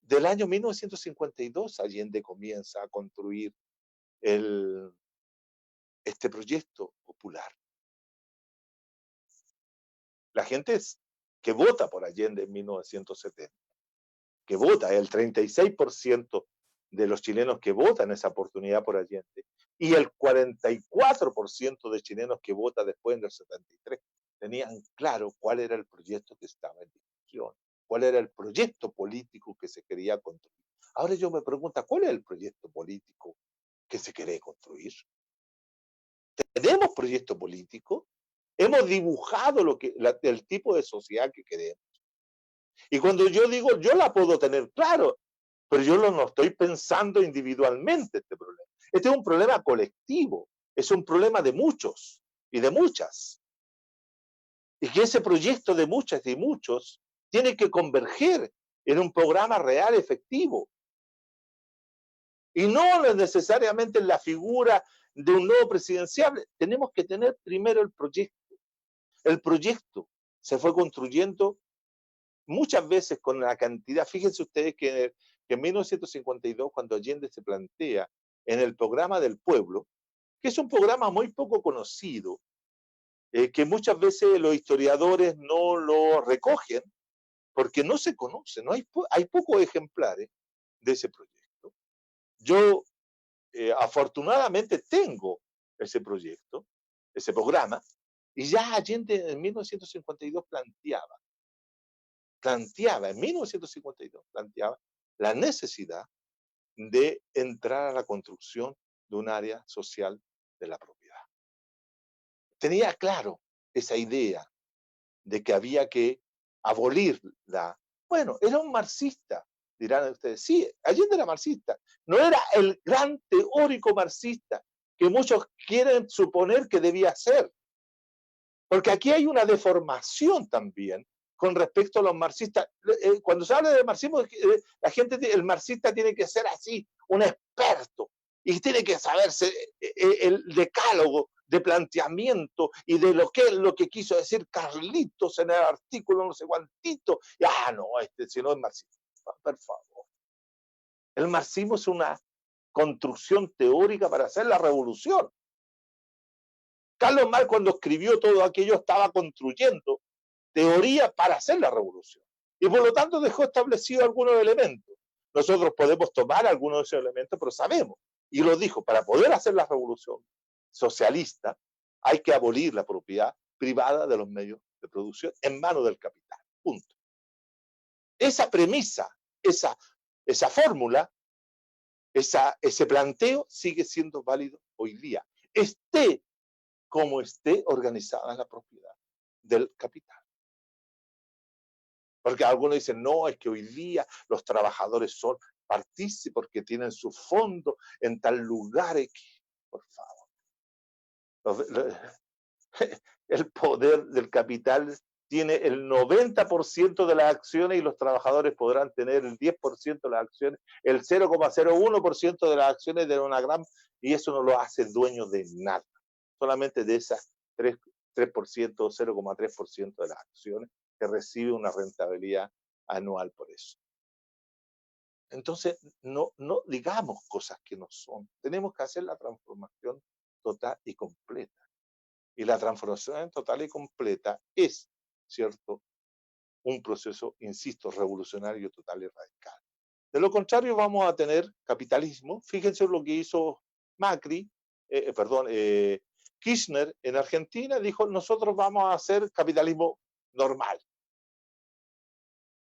Del año 1952 Allende comienza a construir este proyecto popular. La gente que vota por Allende en 1970, que vota, el 36% de los chilenos que votan esa oportunidad por Allende, y el 44% de chilenos que votan después en el 73, tenían claro cuál era el proyecto que estaba en discusión, cuál era el proyecto político que se quería construir. Ahora yo me pregunto, ¿cuál es el proyecto político que se quiere construir? ¿Tenemos proyecto político? ¿Hemos dibujado el tipo de sociedad que queremos? Y cuando yo digo, yo la puedo tener claro, pero yo no estoy pensando individualmente este problema. Este es un problema colectivo, es un problema de muchos y de muchas. Y que ese proyecto de muchas y muchos tiene que converger en un programa real, efectivo. Y no necesariamente en la figura de un nuevo presidencial. Tenemos que tener primero el proyecto. El proyecto se fue construyendo muchas veces con la cantidad. Fíjense ustedes que en 1952, cuando Allende se plantea en el programa del pueblo, que es un programa muy poco conocido, que muchas veces los historiadores no lo recogen porque no se conoce, no hay pocos ejemplares de ese proyecto. Yo afortunadamente tengo ese proyecto, ese programa, y ya Allende en 1952 en 1952 planteaba la necesidad de entrar a la construcción de un área social de la propiedad. Tenía claro esa idea de que había que abolirla. Bueno, era un marxista, dirán ustedes. Sí, Allende era marxista. No era el gran teórico marxista que muchos quieren suponer que debía ser. Porque aquí hay una deformación también con respecto a los marxistas. Cuando se habla de marxismo, la gente, el marxista tiene que ser así, un experto, y tiene que saberse el decálogo de planteamiento y de lo que quiso decir Carlitos en el artículo no sé cuántito. No, si no es marxista. Por favor. El marxismo es una construcción teórica para hacer la revolución. Carlos Marx, cuando escribió todo aquello, estaba construyendo teoría para hacer la revolución. Y por lo tanto dejó establecido algunos elementos. Nosotros podemos tomar algunos de esos elementos, pero sabemos, y lo dijo, para poder hacer la revolución socialista hay que abolir la propiedad privada de los medios de producción en manos del capital. Punto. Esa premisa, esa fórmula, ese planteo sigue siendo válido hoy día. Esté como esté organizada la propiedad del capital. Porque algunos dicen, no, es que hoy día los trabajadores son partícipes porque tienen su fondo en tal lugar. Por favor. El poder del capital tiene el 90% de las acciones y los trabajadores podrán tener el 10% de las acciones, el 0,01% de las acciones de una gran, y eso no lo hace dueño de nada. Solamente de esas 3% o 0,3% de las acciones que recibe una rentabilidad anual por eso. Entonces, no digamos cosas que no son. Tenemos que hacer la transformación total y completa. Y la transformación total y completa es, ¿cierto?, un proceso, insisto, revolucionario, total y radical. De lo contrario, vamos a tener capitalismo. Fíjense lo que hizo Macri, Kirchner en Argentina, dijo, nosotros vamos a hacer capitalismo normal.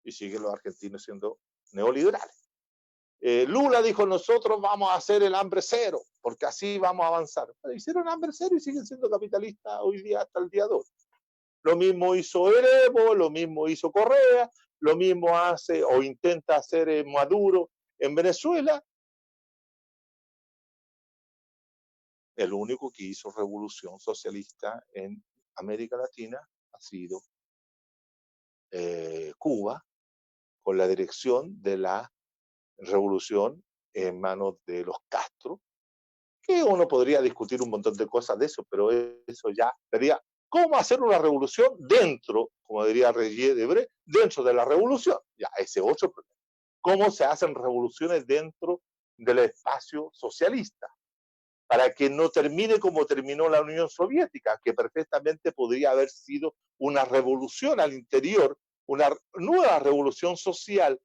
Y siguen los argentinos siendo neoliberales. Lula dijo, nosotros vamos a hacer el hambre cero, porque así vamos a avanzar. Pero hicieron hambre cero y siguen siendo capitalistas hoy día hasta el día 2. Lo mismo hizo Evo, lo mismo hizo Correa, lo mismo hace o intenta hacer Maduro en Venezuela. El único que hizo revolución socialista en América Latina ha sido Cuba, con la dirección de la revolución en manos de los Castro, que uno podría discutir un montón de cosas de eso, pero eso ya sería cómo hacer una revolución dentro, como diría Regis Debray, dentro de la revolución. Ya, ese otro problema. ¿Cómo se hacen revoluciones dentro del espacio socialista? Para que no termine como terminó la Unión Soviética, que perfectamente podría haber sido una revolución al interior, una nueva revolución social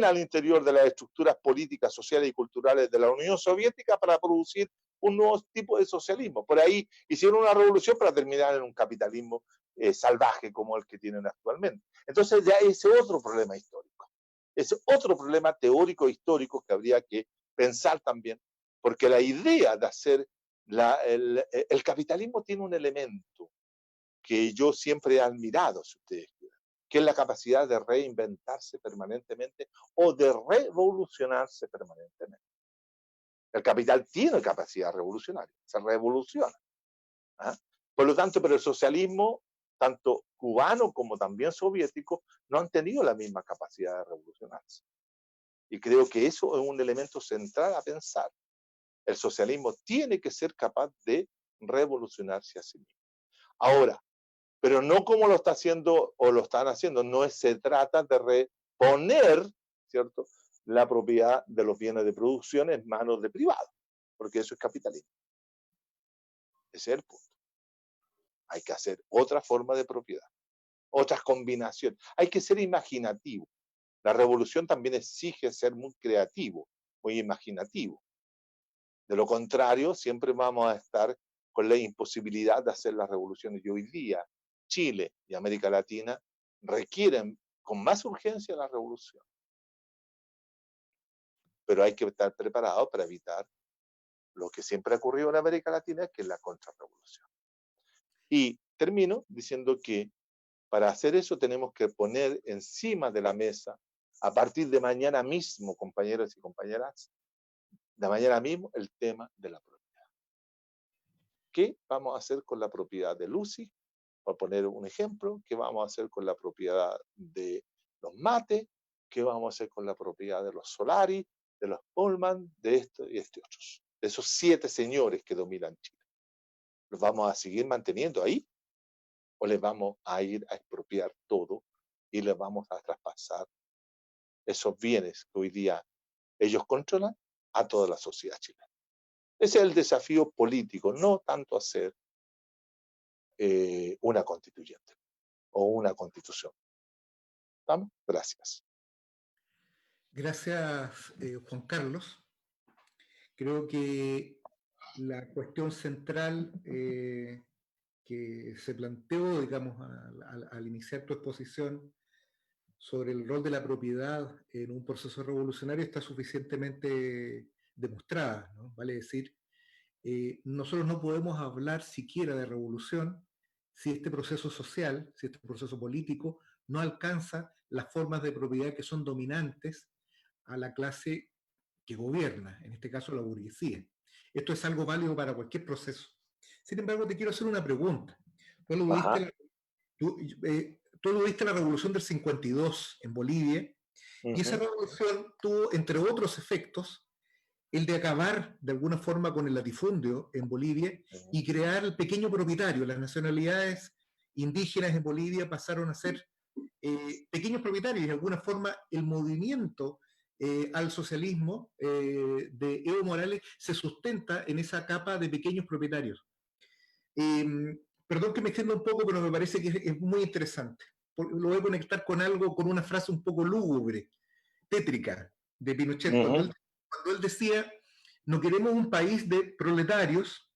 al interior de las estructuras políticas, sociales y culturales de la Unión Soviética para producir un nuevo tipo de socialismo. Por ahí hicieron una revolución para terminar en un capitalismo salvaje como el que tienen actualmente. Entonces ya ese otro problema histórico, ese otro problema teórico e histórico que habría que pensar también, porque la idea de hacer el capitalismo tiene un elemento que yo siempre he admirado, si ustedes quieren, que es la capacidad de reinventarse permanentemente o de revolucionarse permanentemente. El capital tiene capacidad revolucionaria, se revoluciona. ¿Ah? Por lo tanto, pero el socialismo, tanto cubano como también soviético, no han tenido la misma capacidad de revolucionarse. Y creo que eso es un elemento central a pensar. El socialismo tiene que ser capaz de revolucionarse a sí mismo. Ahora, pero no como lo está haciendo o lo están haciendo, no se trata de reponer, ¿cierto?, la propiedad de los bienes de producción en manos de privados, porque eso es capitalismo. Ese es el punto. Hay que hacer otra forma de propiedad, otras combinaciones. Hay que ser imaginativo. La revolución también exige ser muy creativo, muy imaginativo. De lo contrario, siempre vamos a estar con la imposibilidad de hacer las revoluciones. Y hoy día, Chile y América Latina requieren con más urgencia la revolución. Pero hay que estar preparados para evitar lo que siempre ha ocurrido en América Latina, que es la contrarrevolución. Y termino diciendo que para hacer eso tenemos que poner encima de la mesa, a partir de mañana mismo, compañeros y compañeras, de mañana mismo, el tema de la propiedad. ¿Qué vamos a hacer con la propiedad de Lucy? Para poner un ejemplo, ¿qué vamos a hacer con la propiedad de los Mate? ¿Qué vamos a hacer con la propiedad de los Solari, de los Polman, de esto y otros? De esos 7 señores que dominan Chile. ¿Los vamos a seguir manteniendo ahí? ¿O les vamos a ir a expropiar todo y les vamos a traspasar esos bienes que hoy día ellos controlan a toda la sociedad chilena? Ese es el desafío político, no tanto hacer una constituyente o una constitución. ¿Estamos? Gracias. Gracias, Juan Carlos. Creo que la cuestión central que se planteó, digamos, al iniciar tu exposición sobre el rol de la propiedad en un proceso revolucionario está suficientemente demostrada, ¿no? Vale decir, nosotros no podemos hablar siquiera de revolución si este proceso social, si este proceso político no alcanza las formas de propiedad que son dominantes a la clase que gobierna, en este caso la burguesía. Esto es algo válido para cualquier proceso. Sin embargo, te quiero hacer una pregunta. Tú aludiste, tú aludiste a la revolución del 52 en Bolivia, y esa revolución tuvo, entre otros efectos, el de acabar de alguna forma con el latifundio en Bolivia y crear el pequeño propietario. Las nacionalidades indígenas en Bolivia pasaron a ser pequeños propietarios y de alguna forma el movimiento al socialismo de Evo Morales se sustenta en esa capa de pequeños propietarios. Eh, Perdón que me extienda un poco, pero me parece que es muy interesante. Lo voy a conectar con algo, con una frase un poco lúgubre, tétrica, de Pinochet, cuando él decía, no queremos un país de proletarios,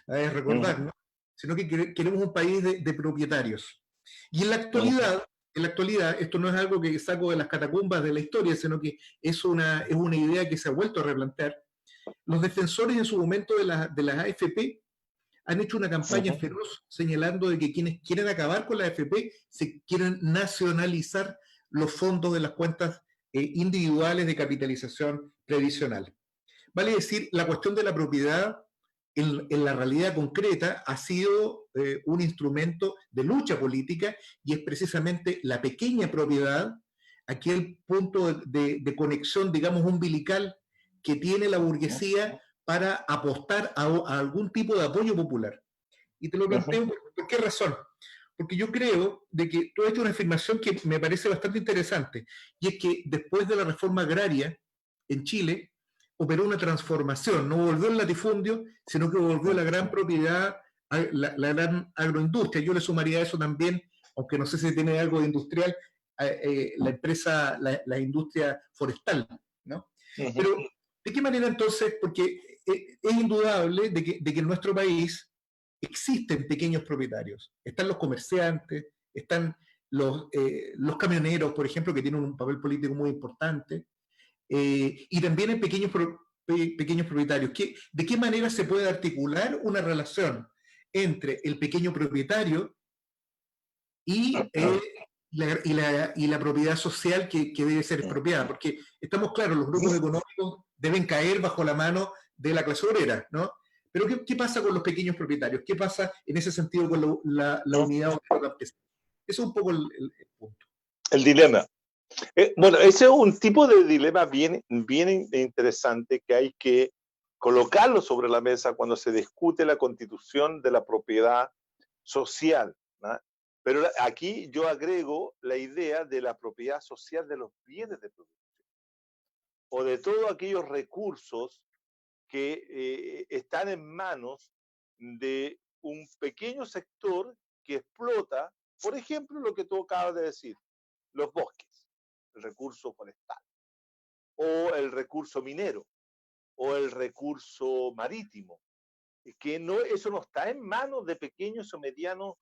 recordarnos, sino que queremos un país de propietarios. Y en la actualidad, esto no es algo que saco de las catacumbas de la historia, sino que es una idea que se ha vuelto a replantear. Los defensores en su momento de las AFP han hecho una campaña feroz señalando de que quienes quieren acabar con la AFP se quieren nacionalizar los fondos de las cuentas individuales de capitalización previsional. Vale decir, la cuestión de la propiedad en la realidad concreta ha sido un instrumento de lucha política y es precisamente la pequeña propiedad, aquel punto de conexión, digamos, umbilical que tiene la burguesía para apostar a algún tipo de apoyo popular. Y te lo planteo, ¿por qué razón? Porque yo creo de que tú has hecho una afirmación que me parece bastante interesante, y es que después de la reforma agraria en Chile, operó una transformación, no volvió el latifundio, sino que volvió la gran propiedad, la gran agroindustria. Yo le sumaría a eso también, aunque no sé si tiene algo de industrial, la empresa, la industria forestal, ¿no? Pero, ¿de qué manera entonces? Porque es indudable de que en nuestro país existen pequeños propietarios. Están los comerciantes, están los camioneros, por ejemplo, que tienen un papel político muy importante, y también hay pequeños propietarios. ¿De qué manera se puede articular una relación entre el pequeño propietario y, la propiedad social que debe ser expropiada? Porque estamos claros, los grupos económicos deben caer bajo la mano de la clase obrera, ¿no? Pero ¿qué pasa con los pequeños propietarios? ¿Qué pasa en ese sentido con la unidad obrero-campesina? Eso es un poco el punto. El dilema. Bueno, ese es un tipo de dilema bien, bien interesante que hay que colocarlo sobre la mesa cuando se discute la constitución de la propiedad social, ¿no? Pero aquí yo agrego la idea de la propiedad social de los bienes de producción o de todos aquellos recursos que están en manos de un pequeño sector que explota, por ejemplo, lo que tú acabas de decir, los bosques, el recurso forestal, o el recurso minero, o el recurso marítimo, que no, eso no está en manos de pequeños o medianos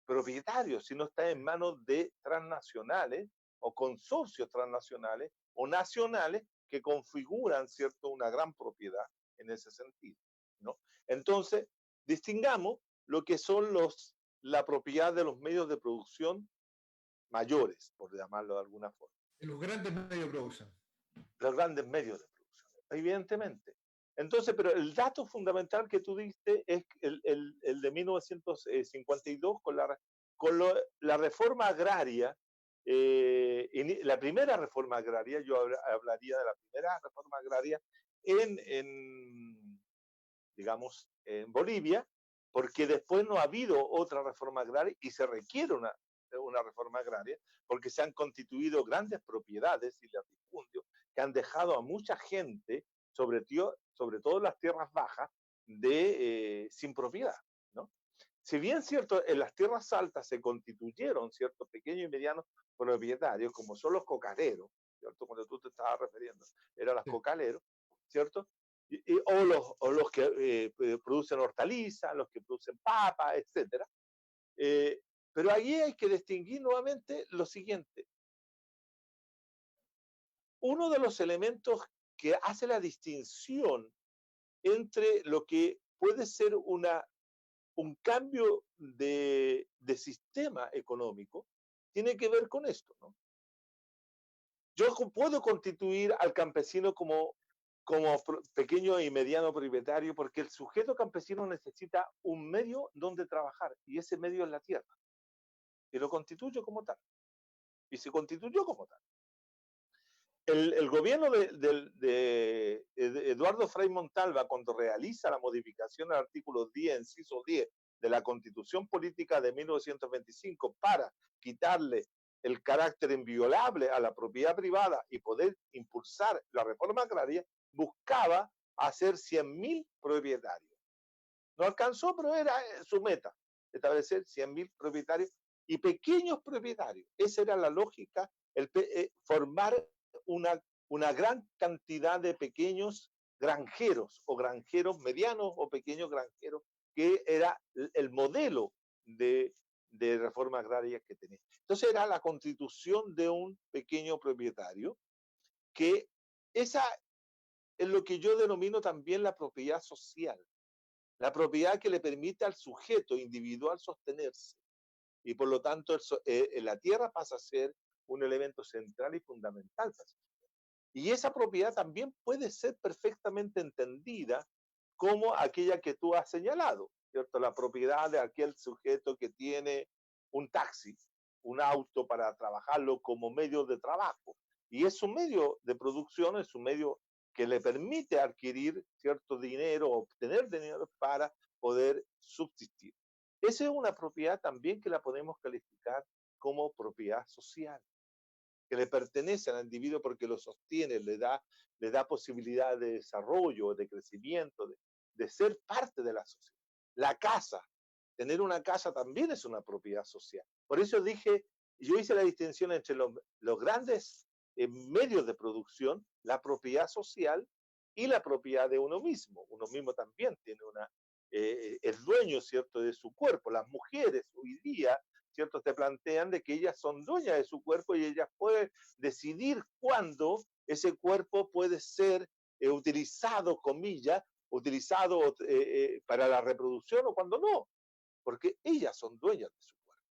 propietarios, sino está en manos de transnacionales o consorcios transnacionales o nacionales que configuran, ¿cierto?, una gran propiedad en ese sentido, ¿no? Entonces, Distingamos lo que son la propiedad de los medios de producción mayores, por llamarlo de alguna forma. En los grandes medios de producción. Los grandes medios de producción, evidentemente. Entonces, pero el dato fundamental que tú diste es el de 1952 la reforma agraria, la primera reforma agraria, yo hablaría de la primera reforma agraria digamos, en Bolivia, porque después no ha habido otra reforma agraria y se requiere una reforma agraria, porque se han constituido grandes propiedades y latifundios que han dejado a mucha gente, sobre todo en las tierras bajas, sin propiedad, ¿no? Si bien cierto, en las tierras altas se constituyeron ciertos pequeños y medianos propietarios, como son los cocaleros, ¿cierto? Cuando tú te estabas refiriendo, eran los cocaleros, ¿cierto? O los que producen hortalizas, los que producen papas, etc. Pero allí hay que distinguir nuevamente lo siguiente. Uno de los elementos que hace la distinción entre lo que puede ser un cambio de sistema económico tiene que ver con esto, ¿no? Yo puedo constituir al campesino como pequeño y mediano propietario porque el sujeto campesino necesita un medio donde trabajar y ese medio es la tierra. Y lo constituyo como tal. Y se constituyó como tal. El gobierno de Eduardo Frei Montalva, cuando realiza la modificación al artículo 10, inciso 10 de la Constitución Política de 1925 para quitarle el carácter inviolable a la propiedad privada y poder impulsar la reforma agraria, buscaba hacer 100.000 propietarios. No alcanzó, pero era su meta, establecer 100.000 propietarios y pequeños propietarios. Esa era la lógica, formar una gran cantidad de pequeños granjeros o granjeros medianos o pequeños granjeros, que era el modelo de reforma agraria que tenía. Entonces era la constitución de un pequeño propietario, que esa es lo que yo denomino también la propiedad social, la propiedad que le permite al sujeto individual sostenerse y por lo tanto la tierra pasa a ser un elemento central y fundamental. Y esa propiedad también puede ser perfectamente entendida como aquella que tú has señalado, ¿cierto? La propiedad de aquel sujeto que tiene un taxi, un auto para trabajarlo como medio de trabajo. Y es un medio de producción, es un medio que le permite adquirir cierto dinero, obtener dinero para poder subsistir. Esa es una propiedad también que la podemos calificar como propiedad social, que le pertenece al individuo porque lo sostiene, le da posibilidad de desarrollo, de crecimiento, de ser parte de la sociedad. La casa, tener una casa también es una propiedad social. Por eso yo hice la distinción entre los grandes medios de producción, la propiedad social y la propiedad de uno mismo. Uno mismo también tiene es dueño, ¿cierto?, de su cuerpo. Las mujeres hoy día, ¿cierto?, te plantean de que ellas son dueñas de su cuerpo y ellas pueden decidir cuándo ese cuerpo puede ser utilizado, comillas, utilizado para la reproducción o cuando no, porque ellas son dueñas de su cuerpo.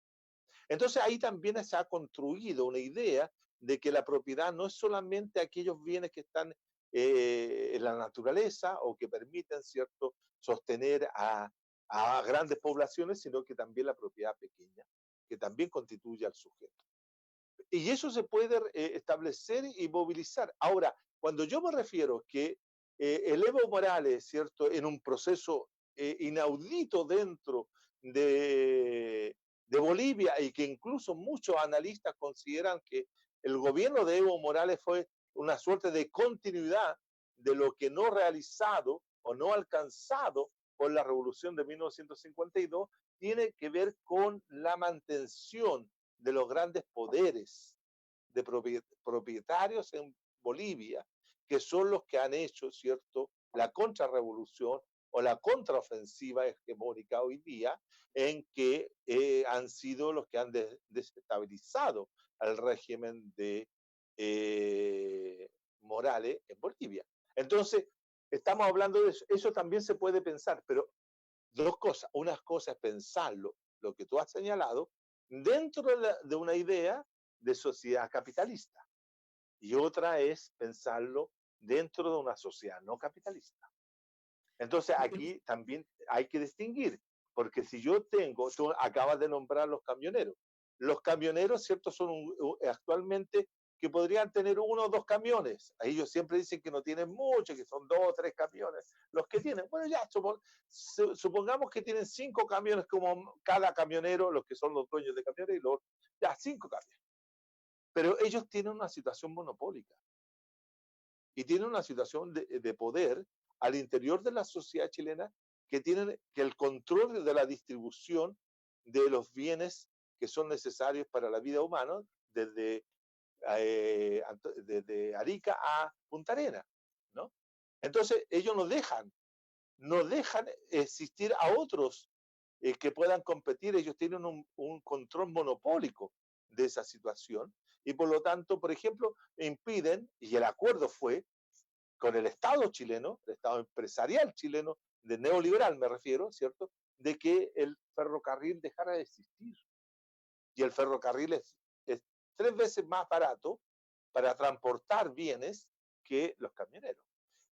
Entonces ahí también se ha construido una idea de que la propiedad no es solamente aquellos bienes que están en la naturaleza o que permiten, ¿cierto?, sostener a grandes poblaciones, sino que también la propiedad pequeña, que también constituye al sujeto. Y eso se puede establecer y movilizar. Ahora, cuando yo me refiero que el Evo Morales, ¿cierto?, en un proceso inaudito dentro de Bolivia y que incluso muchos analistas consideran que el gobierno de Evo Morales fue una suerte de continuidad de lo que no realizado o no alcanzado por la revolución de 1952, tiene que ver con la mantención de los grandes poderes de propietarios en Bolivia, que son los que han hecho, ¿cierto?, la contrarrevolución o la contraofensiva hegemónica hoy día, en que han sido los que han desestabilizado al régimen de Morales en Bolivia. Entonces, estamos hablando de eso. Eso también se puede pensar, pero dos cosas. Una cosa es pensarlo, lo que tú has señalado, dentro de una idea de sociedad capitalista. Y otra es pensarlo dentro de una sociedad no capitalista. Entonces aquí también hay que distinguir, porque si yo tengo, tú acabas de nombrar los camioneros, ¿cierto? Son actualmente que podrían tener uno o dos camiones. Ellos siempre dicen que no tienen mucho, que son 2 o 3 camiones. Los que tienen, bueno, ya supongamos que tienen 5 camiones como cada camionero, los que son los dueños de camiones, y los, ya 5 camiones. Pero ellos tienen una situación monopólica y tienen una situación de poder al interior de la sociedad chilena que tienen que el control de la distribución de los bienes que son necesarios para la vida humana desde Arica a Punta Arenas, ¿no? Entonces ellos no dejan existir a otros que puedan competir. Ellos tienen un control monopólico de esa situación y por lo tanto, por ejemplo, impiden, y el acuerdo fue con el Estado chileno, el Estado empresarial chileno, de neoliberal me refiero, ¿cierto?, de que el ferrocarril dejara de existir. Y el ferrocarril es 3 veces más barato para transportar bienes que los camioneros.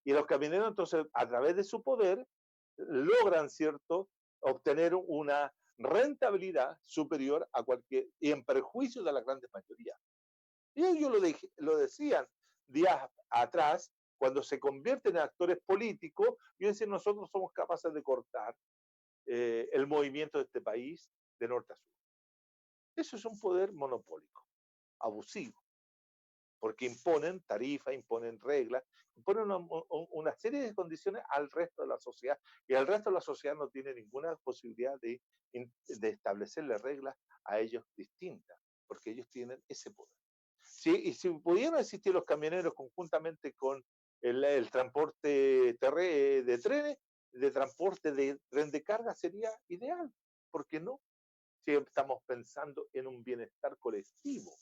Y los camioneros entonces, a través de su poder, logran, ¿cierto?, obtener una rentabilidad superior a cualquier, y en perjuicio de la gran mayoría. Y ellos lo decían días atrás, cuando se convierten en actores políticos, y dicen, nosotros somos capaces de cortar el movimiento de este país de norte a sur. Eso es un poder monopólico, abusivo, porque imponen tarifas, imponen reglas, imponen una serie de condiciones al resto de la sociedad, y el resto de la sociedad no tiene ninguna posibilidad de establecerle reglas a ellos distintas, porque ellos tienen ese poder. ¿Sí? Y si pudieran existir los camioneros conjuntamente con el transporte de trenes, de transporte de tren de carga, sería ideal. ¿Por qué no? Si estamos pensando en un bienestar colectivo,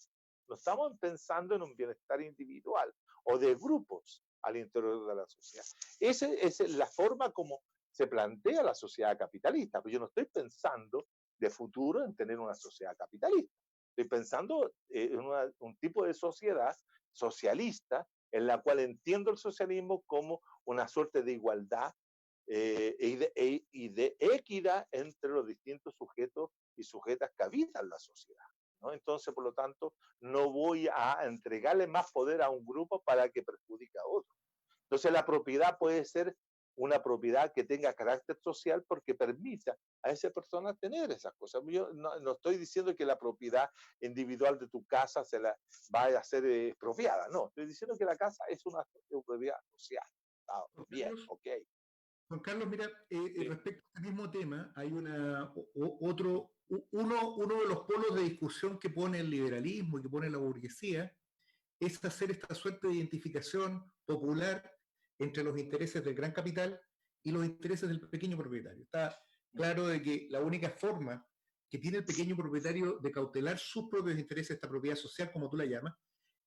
no estamos pensando en un bienestar individual o de grupos al interior de la sociedad. Esa es la forma como se plantea la sociedad capitalista, pero yo no estoy pensando de futuro en tener una sociedad capitalista. Estoy pensando en un tipo de sociedad socialista en la cual entiendo el socialismo como una suerte de igualdad y de equidad entre los distintos sujetos y sujetas que habitan la sociedad, ¿no? Entonces, por lo tanto, no voy a entregarle más poder a un grupo para que perjudique a otro. Entonces, la propiedad puede ser una propiedad que tenga carácter social porque permita a esa persona tener esas cosas. Yo no estoy diciendo que la propiedad individual de tu casa se la vaya a ser expropiada, no. Estoy diciendo que la casa es una propiedad social. Ah, bien, ok. Juan Carlos, mira, Sí. respecto a este mismo tema, hay uno de los polos de discusión que pone el liberalismo y que pone la burguesía, es hacer esta suerte de identificación popular entre los intereses del gran capital y los intereses del pequeño propietario. Está claro de que la única forma que tiene el pequeño propietario de cautelar sus propios intereses, esta propiedad social, como tú la llamas,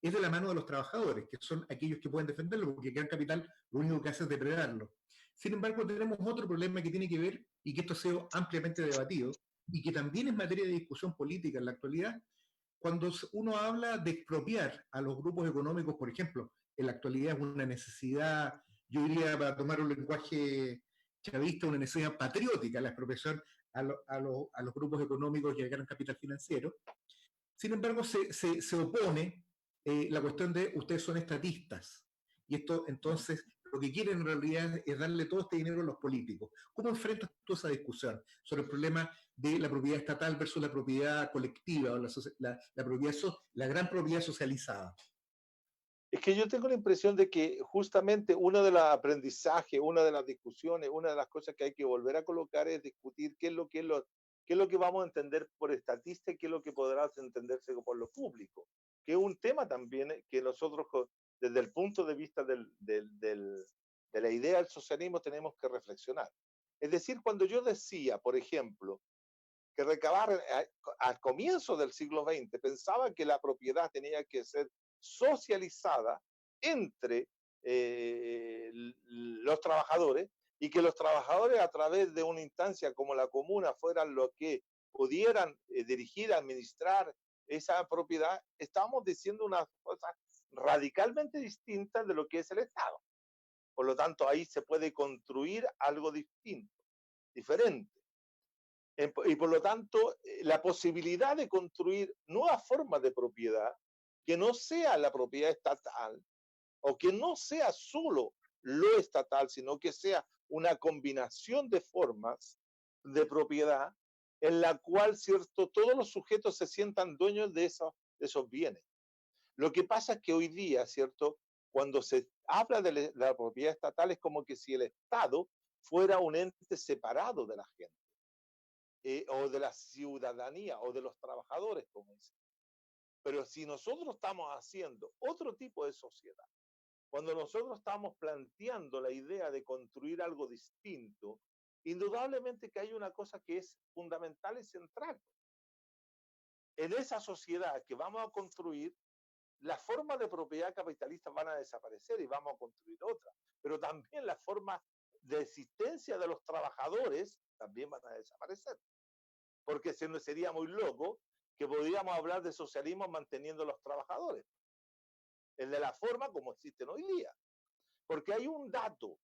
es de la mano de los trabajadores, que son aquellos que pueden defenderlo, porque el gran capital lo único que hace es depredarlo. Sin embargo, tenemos otro problema que tiene que ver, y que esto ha sido ampliamente debatido, y que también es materia de discusión política en la actualidad, cuando uno habla de expropiar a los grupos económicos, por ejemplo, en la actualidad es una necesidad, yo diría, para tomar un lenguaje chavista, una necesidad patriótica, la expropiación a los grupos económicos y al gran capital financiero. Sin embargo, se opone la cuestión de ustedes son estatistas. Y esto, entonces, lo que quieren en realidad es darle todo este dinero a los políticos. ¿Cómo enfrentas tú esa discusión sobre el problema de la propiedad estatal versus la propiedad colectiva o la gran propiedad socializada? Es que yo tengo la impresión de que justamente uno de los aprendizajes, una de las discusiones, una de las cosas que hay que volver a colocar es discutir qué es lo que vamos a entender por estatista y qué es lo que podrá entenderse por lo público, que es un tema también que nosotros desde el punto de vista de la idea del socialismo tenemos que reflexionar. Es decir, cuando yo decía, por ejemplo, que recabar al comienzo del siglo XX pensaba que la propiedad tenía que ser socializada entre los trabajadores, y que los trabajadores a través de una instancia como la comuna fueran los que pudieran dirigir, administrar esa propiedad, estamos diciendo una cosa radicalmente distinta de lo que es el Estado. Por lo tanto, ahí se puede construir algo distinto, diferente. Y por lo tanto, la posibilidad de construir nuevas formas de propiedad que no sea la propiedad estatal o que no sea solo lo estatal, sino que sea una combinación de formas de propiedad en la cual, cierto, todos los sujetos se sientan dueños de esos bienes. Lo que pasa es que hoy día, cierto, cuando se habla de la propiedad estatal es como que si el Estado fuera un ente separado de la gente, o de la ciudadanía, o de los trabajadores, como dice. Pero si nosotros estamos haciendo otro tipo de sociedad, cuando nosotros estamos planteando la idea de construir algo distinto, indudablemente que hay una cosa que es fundamental y central. En esa sociedad que vamos a construir, las formas de propiedad capitalista van a desaparecer y vamos a construir otras, pero también las formas de existencia de los trabajadores también van a desaparecer, porque sería muy loco que podríamos hablar de socialismo manteniendo a los trabajadores, el de la forma como existen hoy día. Porque hay un dato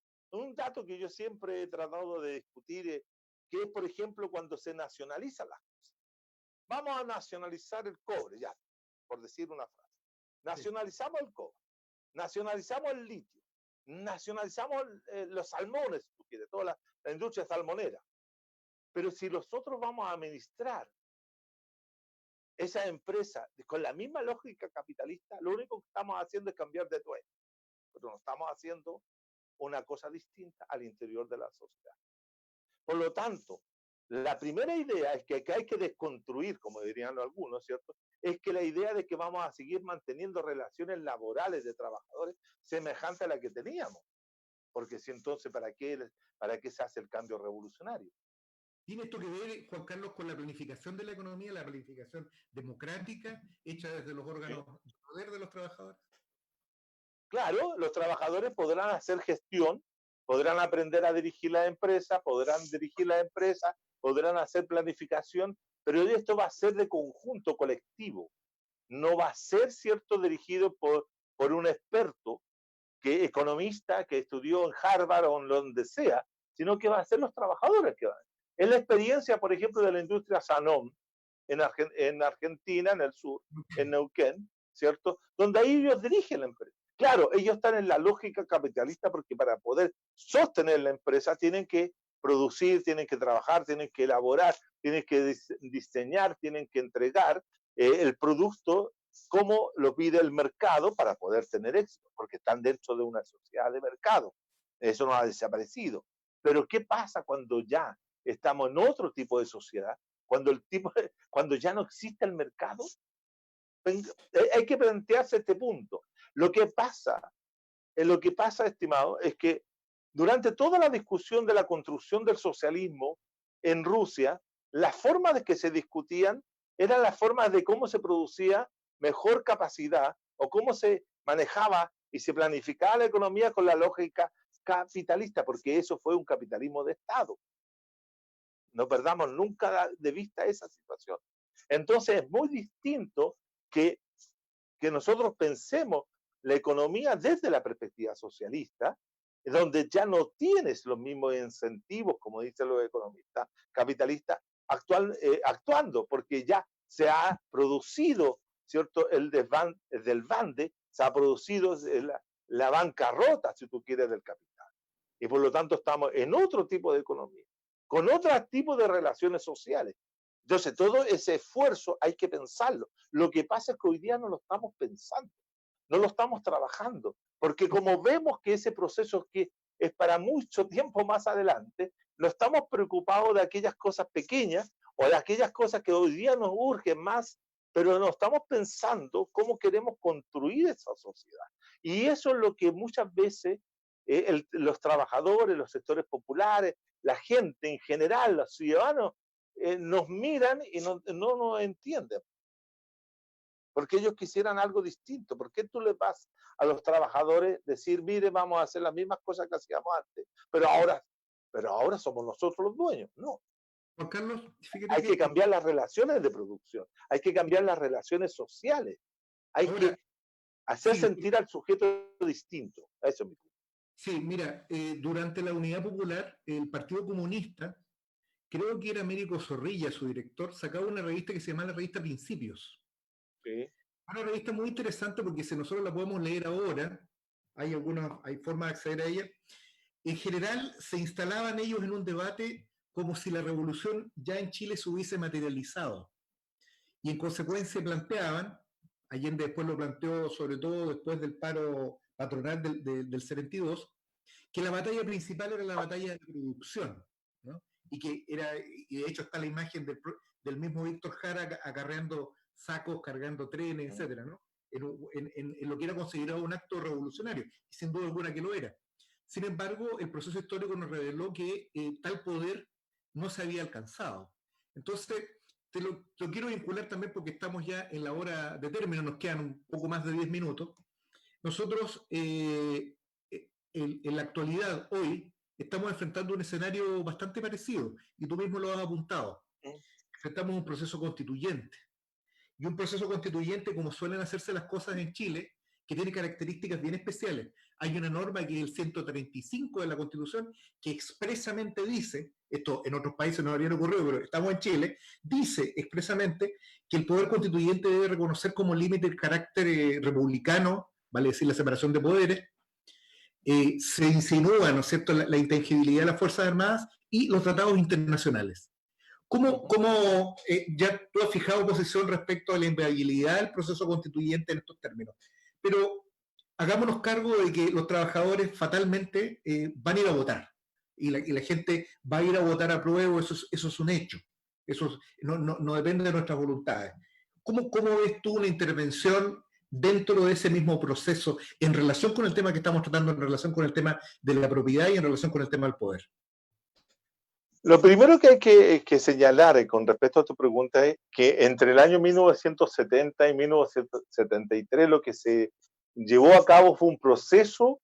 que yo siempre he tratado de discutir, que es, por ejemplo, cuando se nacionalizan las cosas. Vamos a nacionalizar el cobre, ya, por decir una frase. Nacionalizamos el cobre, nacionalizamos el litio, nacionalizamos los salmones, si tú quieres, toda la industria salmonera. Pero si nosotros vamos a administrar esa empresa con la misma lógica capitalista, lo único que estamos haciendo es cambiar de dueño, pero no estamos haciendo una cosa distinta al interior de la sociedad. Por lo tanto, la primera idea es que acá hay que desconstruir, como dirían algunos, ¿cierto? Es que la idea de que vamos a seguir manteniendo relaciones laborales de trabajadores semejantes a la que teníamos. Porque si entonces, ¿para qué se hace el cambio revolucionario? ¿Tiene esto que ver, Juan Carlos, con la planificación de la economía, la planificación democrática hecha desde los órganos ¿Sí? de poder de los trabajadores? Claro, los trabajadores podrán hacer gestión, podrán aprender a dirigir la empresa, podrán hacer planificación, pero esto va a ser de conjunto colectivo. No va a ser, cierto, dirigido por un experto economista que estudió en Harvard o en donde sea, sino que va a ser los trabajadores que van. Es la experiencia, por ejemplo, de la industria Sanom en Argentina, en el sur, en Neuquén, ¿cierto? Donde ahí ellos dirigen la empresa. Claro, ellos están en la lógica capitalista porque para poder sostener la empresa tienen que producir, tienen que trabajar, tienen que elaborar, tienen que diseñar, tienen que entregar el producto como lo pide el mercado para poder tener éxito, porque están dentro de una sociedad de mercado. Eso no ha desaparecido. Pero ¿qué pasa cuando ya estamos en otro tipo de sociedad? Cuando ya no existe el mercado, hay que plantearse este punto. Lo que pasa, estimado, es que durante toda la discusión de la construcción del socialismo en Rusia, las formas de que se discutían eran las formas de cómo se producía mejor capacidad o cómo se manejaba y se planificaba la economía con la lógica capitalista, porque eso fue un capitalismo de Estado. No perdamos nunca de vista esa situación. Entonces es muy distinto que nosotros pensemos la economía desde la perspectiva socialista, donde ya no tienes los mismos incentivos, como dicen los economistas capitalistas, actuando, porque ya se ha producido, ¿cierto? El desbande, se ha producido la bancarrota, si tú quieres, del capital. Y por lo tanto estamos en otro tipo de economía, con otro tipo de relaciones sociales. Entonces, todo ese esfuerzo hay que pensarlo. Lo que pasa es que hoy día no lo estamos pensando, no lo estamos trabajando, porque como vemos que ese proceso que es para mucho tiempo más adelante, no estamos preocupados de aquellas cosas pequeñas o de aquellas cosas que hoy día nos urgen más, pero no estamos pensando cómo queremos construir esa sociedad. Y eso es lo que muchas veces los trabajadores, los sectores populares, la gente en general, los ciudadanos, nos miran y no nos entienden. Porque ellos quisieran algo distinto. ¿Por qué tú le vas a los trabajadores decir, mire, vamos a hacer las mismas cosas que hacíamos antes, pero ahora pero ahora somos nosotros los dueños. No, Juan Carlos, fíjate hay que que cambiar las relaciones de producción, hay que cambiar las relaciones sociales, hay ahora, que hacer sí, sentir al sujeto distinto. Eso es mi punto. sí, mira, durante la Unidad Popular, el Partido Comunista, creo que era Américo Zorrilla, su director, sacaba una revista que se llama la revista Principios. ¿Sí? Una revista muy interesante porque si nosotros la podemos leer ahora, hay formas de acceder a ella. En general, se instalaban ellos en un debate como si la revolución ya en Chile se hubiese materializado. Y en consecuencia planteaban, Allende después lo planteó sobre todo después del paro patronal del 72, que la batalla principal era la batalla de producción, ¿no? Y de hecho está la imagen del mismo Víctor Jara acarreando sacos, cargando trenes, etcétera, ¿no? En lo que era considerado un acto revolucionario, y sin duda alguna que lo era. Sin embargo, el proceso histórico nos reveló que tal poder no se había alcanzado. Entonces, te lo quiero vincular también porque estamos ya en la hora de término, nos quedan un poco más de 10 minutos. Nosotros, en la actualidad, hoy, estamos enfrentando un escenario bastante parecido, y tú mismo lo has apuntado. Enfrentamos un proceso constituyente. Y un proceso constituyente, como suelen hacerse las cosas en Chile, que tiene características bien especiales. Hay una norma que es el 135 de la Constitución que expresamente dice, esto en otros países no habría ocurrido, pero estamos en Chile, dice expresamente que el poder constituyente debe reconocer como límite el carácter republicano, vale decir la separación de poderes, se insinúa, ¿no es cierto?, la intangibilidad de las Fuerzas Armadas y los tratados internacionales. ¿Cómo ya tú has fijado posición respecto a la inviabilidad del proceso constituyente en estos términos? Pero hagámonos cargo de que los trabajadores fatalmente van a ir a votar y la gente va a ir a votar a prueba, eso es un hecho. Eso no depende de nuestras voluntades. ¿Cómo ves tú una intervención dentro de ese mismo proceso en relación con el tema que estamos tratando, en relación con el tema de la propiedad y en relación con el tema del poder? Lo primero que hay que señalar con respecto a tu pregunta es que entre el año 1970 y 1973 lo que se llevó a cabo fue un proceso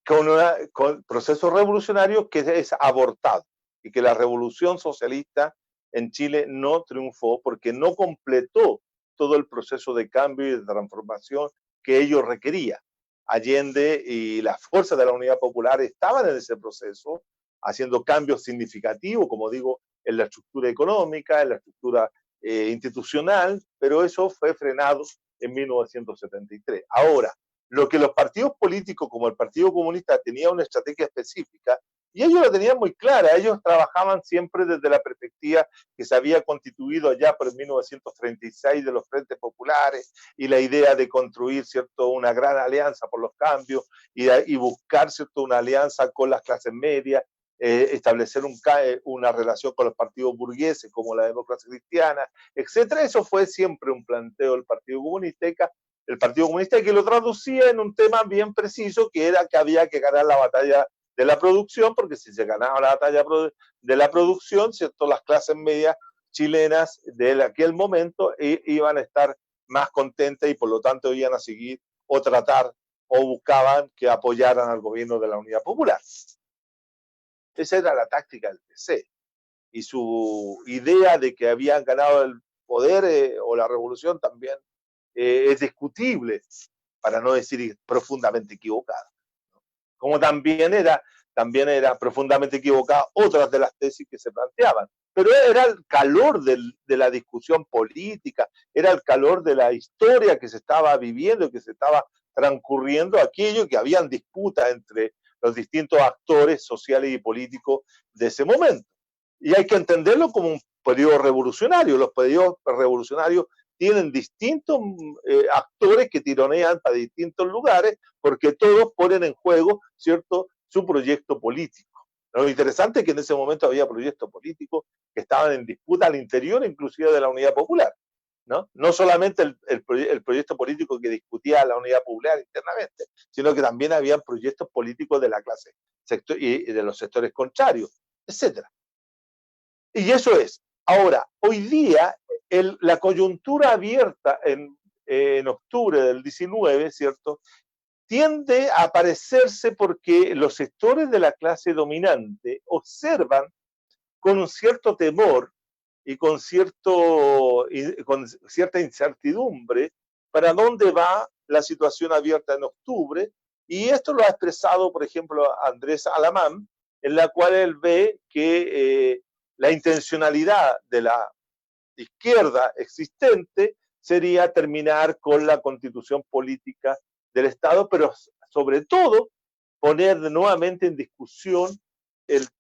con proceso revolucionario que es abortado y que la revolución socialista en Chile no triunfó porque no completó todo el proceso de cambio y de transformación que ello requería. Allende y las fuerzas de la Unidad Popular estaban en ese proceso, haciendo cambios significativos, como digo, en la estructura económica, en la estructura institucional, pero eso fue frenado en 1973. Ahora, lo que los partidos políticos, como el Partido Comunista, tenían una estrategia específica, y ellos la tenían muy clara, ellos trabajaban siempre desde la perspectiva que se había constituido allá por 1936 de los Frentes Populares y la idea de construir, ¿cierto?, una gran alianza por los cambios y buscar, ¿cierto?, una alianza con las clases medias, establecer una relación con los partidos burgueses como la democracia cristiana, etcétera. Eso fue siempre un planteo del Partido Comunista, que lo traducía en un tema bien preciso, que era que había que ganar la batalla de la producción, porque si se ganaba la batalla de la producción, ¿cierto?, las clases medias chilenas de aquel momento iban a estar más contentas y por lo tanto iban a seguir o tratar o buscaban que apoyaran al gobierno de la Unidad Popular. Esa era la táctica del PC. Y su idea de que habían ganado el poder o la revolución también es discutible, para no decir profundamente equivocada. Como también era profundamente equivocada otras de las tesis que se planteaban. Pero era el calor de la discusión política, era el calor de la historia que se estaba viviendo, que se estaba transcurriendo, aquello que habían disputas entre los distintos actores sociales y políticos de ese momento. Y hay que entenderlo como un periodo revolucionario. Los periodos revolucionarios tienen distintos actores que tironean para distintos lugares porque todos ponen en juego, ¿cierto?, su proyecto político. Lo interesante es que en ese momento había proyectos políticos que estaban en disputa al interior inclusive de la Unidad Popular. No solamente el proyecto político que discutía la Unidad Popular internamente, sino que también había proyectos políticos de la clase y de los sectores contrarios, etcétera. Y eso es. Ahora, hoy día, la coyuntura abierta en octubre del 19, ¿cierto?, tiende a aparecerse porque los sectores de la clase dominante observan con un cierto temor y con cierta incertidumbre para dónde va la situación abierta en octubre, y esto lo ha expresado, por ejemplo, Andrés Alamán, en la cual él ve que la intencionalidad de la izquierda existente sería terminar con la constitución política del Estado, pero sobre todo poner nuevamente en discusión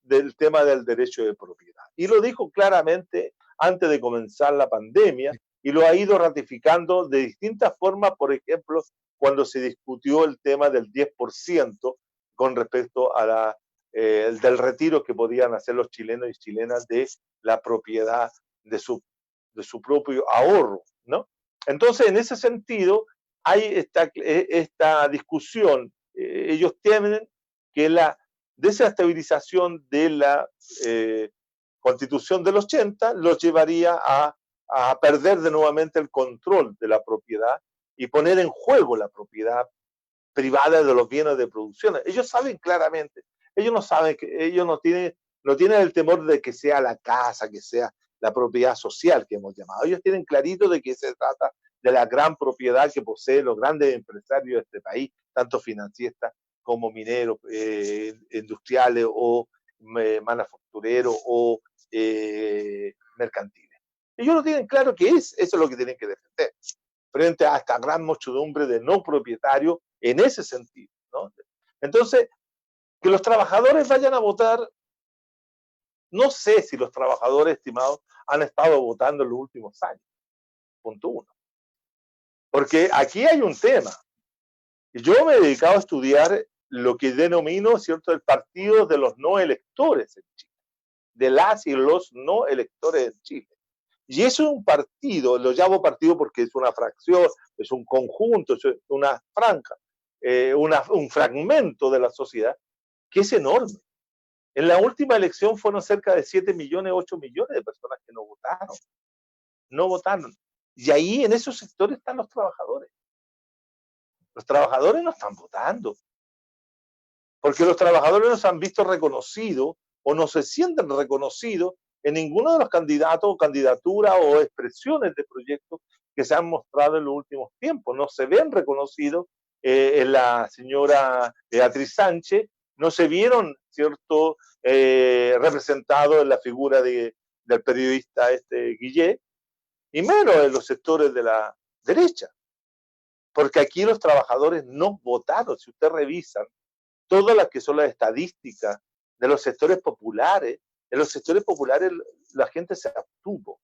del tema del derecho de propiedad. Y lo dijo claramente antes de comenzar la pandemia y lo ha ido ratificando de distintas formas, por ejemplo, cuando se discutió el tema del 10% con respecto a del retiro que podían hacer los chilenos y chilenas de la propiedad de su propio ahorro, ¿no? Entonces, en ese sentido, hay esta discusión. Ellos temen que la desestabilización de la Constitución del 80 los llevaría a perder de nuevamente el control de la propiedad y poner en juego la propiedad privada de los bienes de producción. Ellos saben claramente, ellos no saben que ellos no tienen el temor de que sea la casa, que sea la propiedad social que hemos llamado. Ellos tienen clarito de que se trata de la gran propiedad que poseen los grandes empresarios de este país, tanto financieros como mineros, industriales o manufactureros o mercantiles. Ellos no tienen claro que eso es lo que tienen que defender frente a esta gran muchedumbre de no propietarios en ese sentido, ¿no? Entonces, que los trabajadores vayan a votar, no sé si los trabajadores, estimados, han estado votando en los últimos años, punto uno. Porque aquí hay un tema. Yo me he dedicado a estudiar lo que denomino, ¿cierto?, el partido de los no electores en Chile, de las y los no electores en Chile. Y eso es un partido, lo llamo partido porque es una fracción, es un conjunto, es una franja, un fragmento de la sociedad que es enorme. En la última elección fueron cerca de 7 millones, 8 millones de personas que no votaron. No votaron. Y ahí en esos sectores están los trabajadores. Los trabajadores no están votando. Porque los trabajadores no se han visto reconocidos o no se sienten reconocidos en ninguno de los candidatos o candidaturas o expresiones de proyectos que se han mostrado en los últimos tiempos. No se ven reconocidos en la señora Beatriz Sánchez, no se vieron, ¿cierto?, representados en la figura del periodista Guillé, y menos en los sectores de la derecha. Porque aquí los trabajadores no votaron. Si ustedes revisan todas las que son las estadísticas de los sectores populares, en los sectores populares la gente se abstuvo.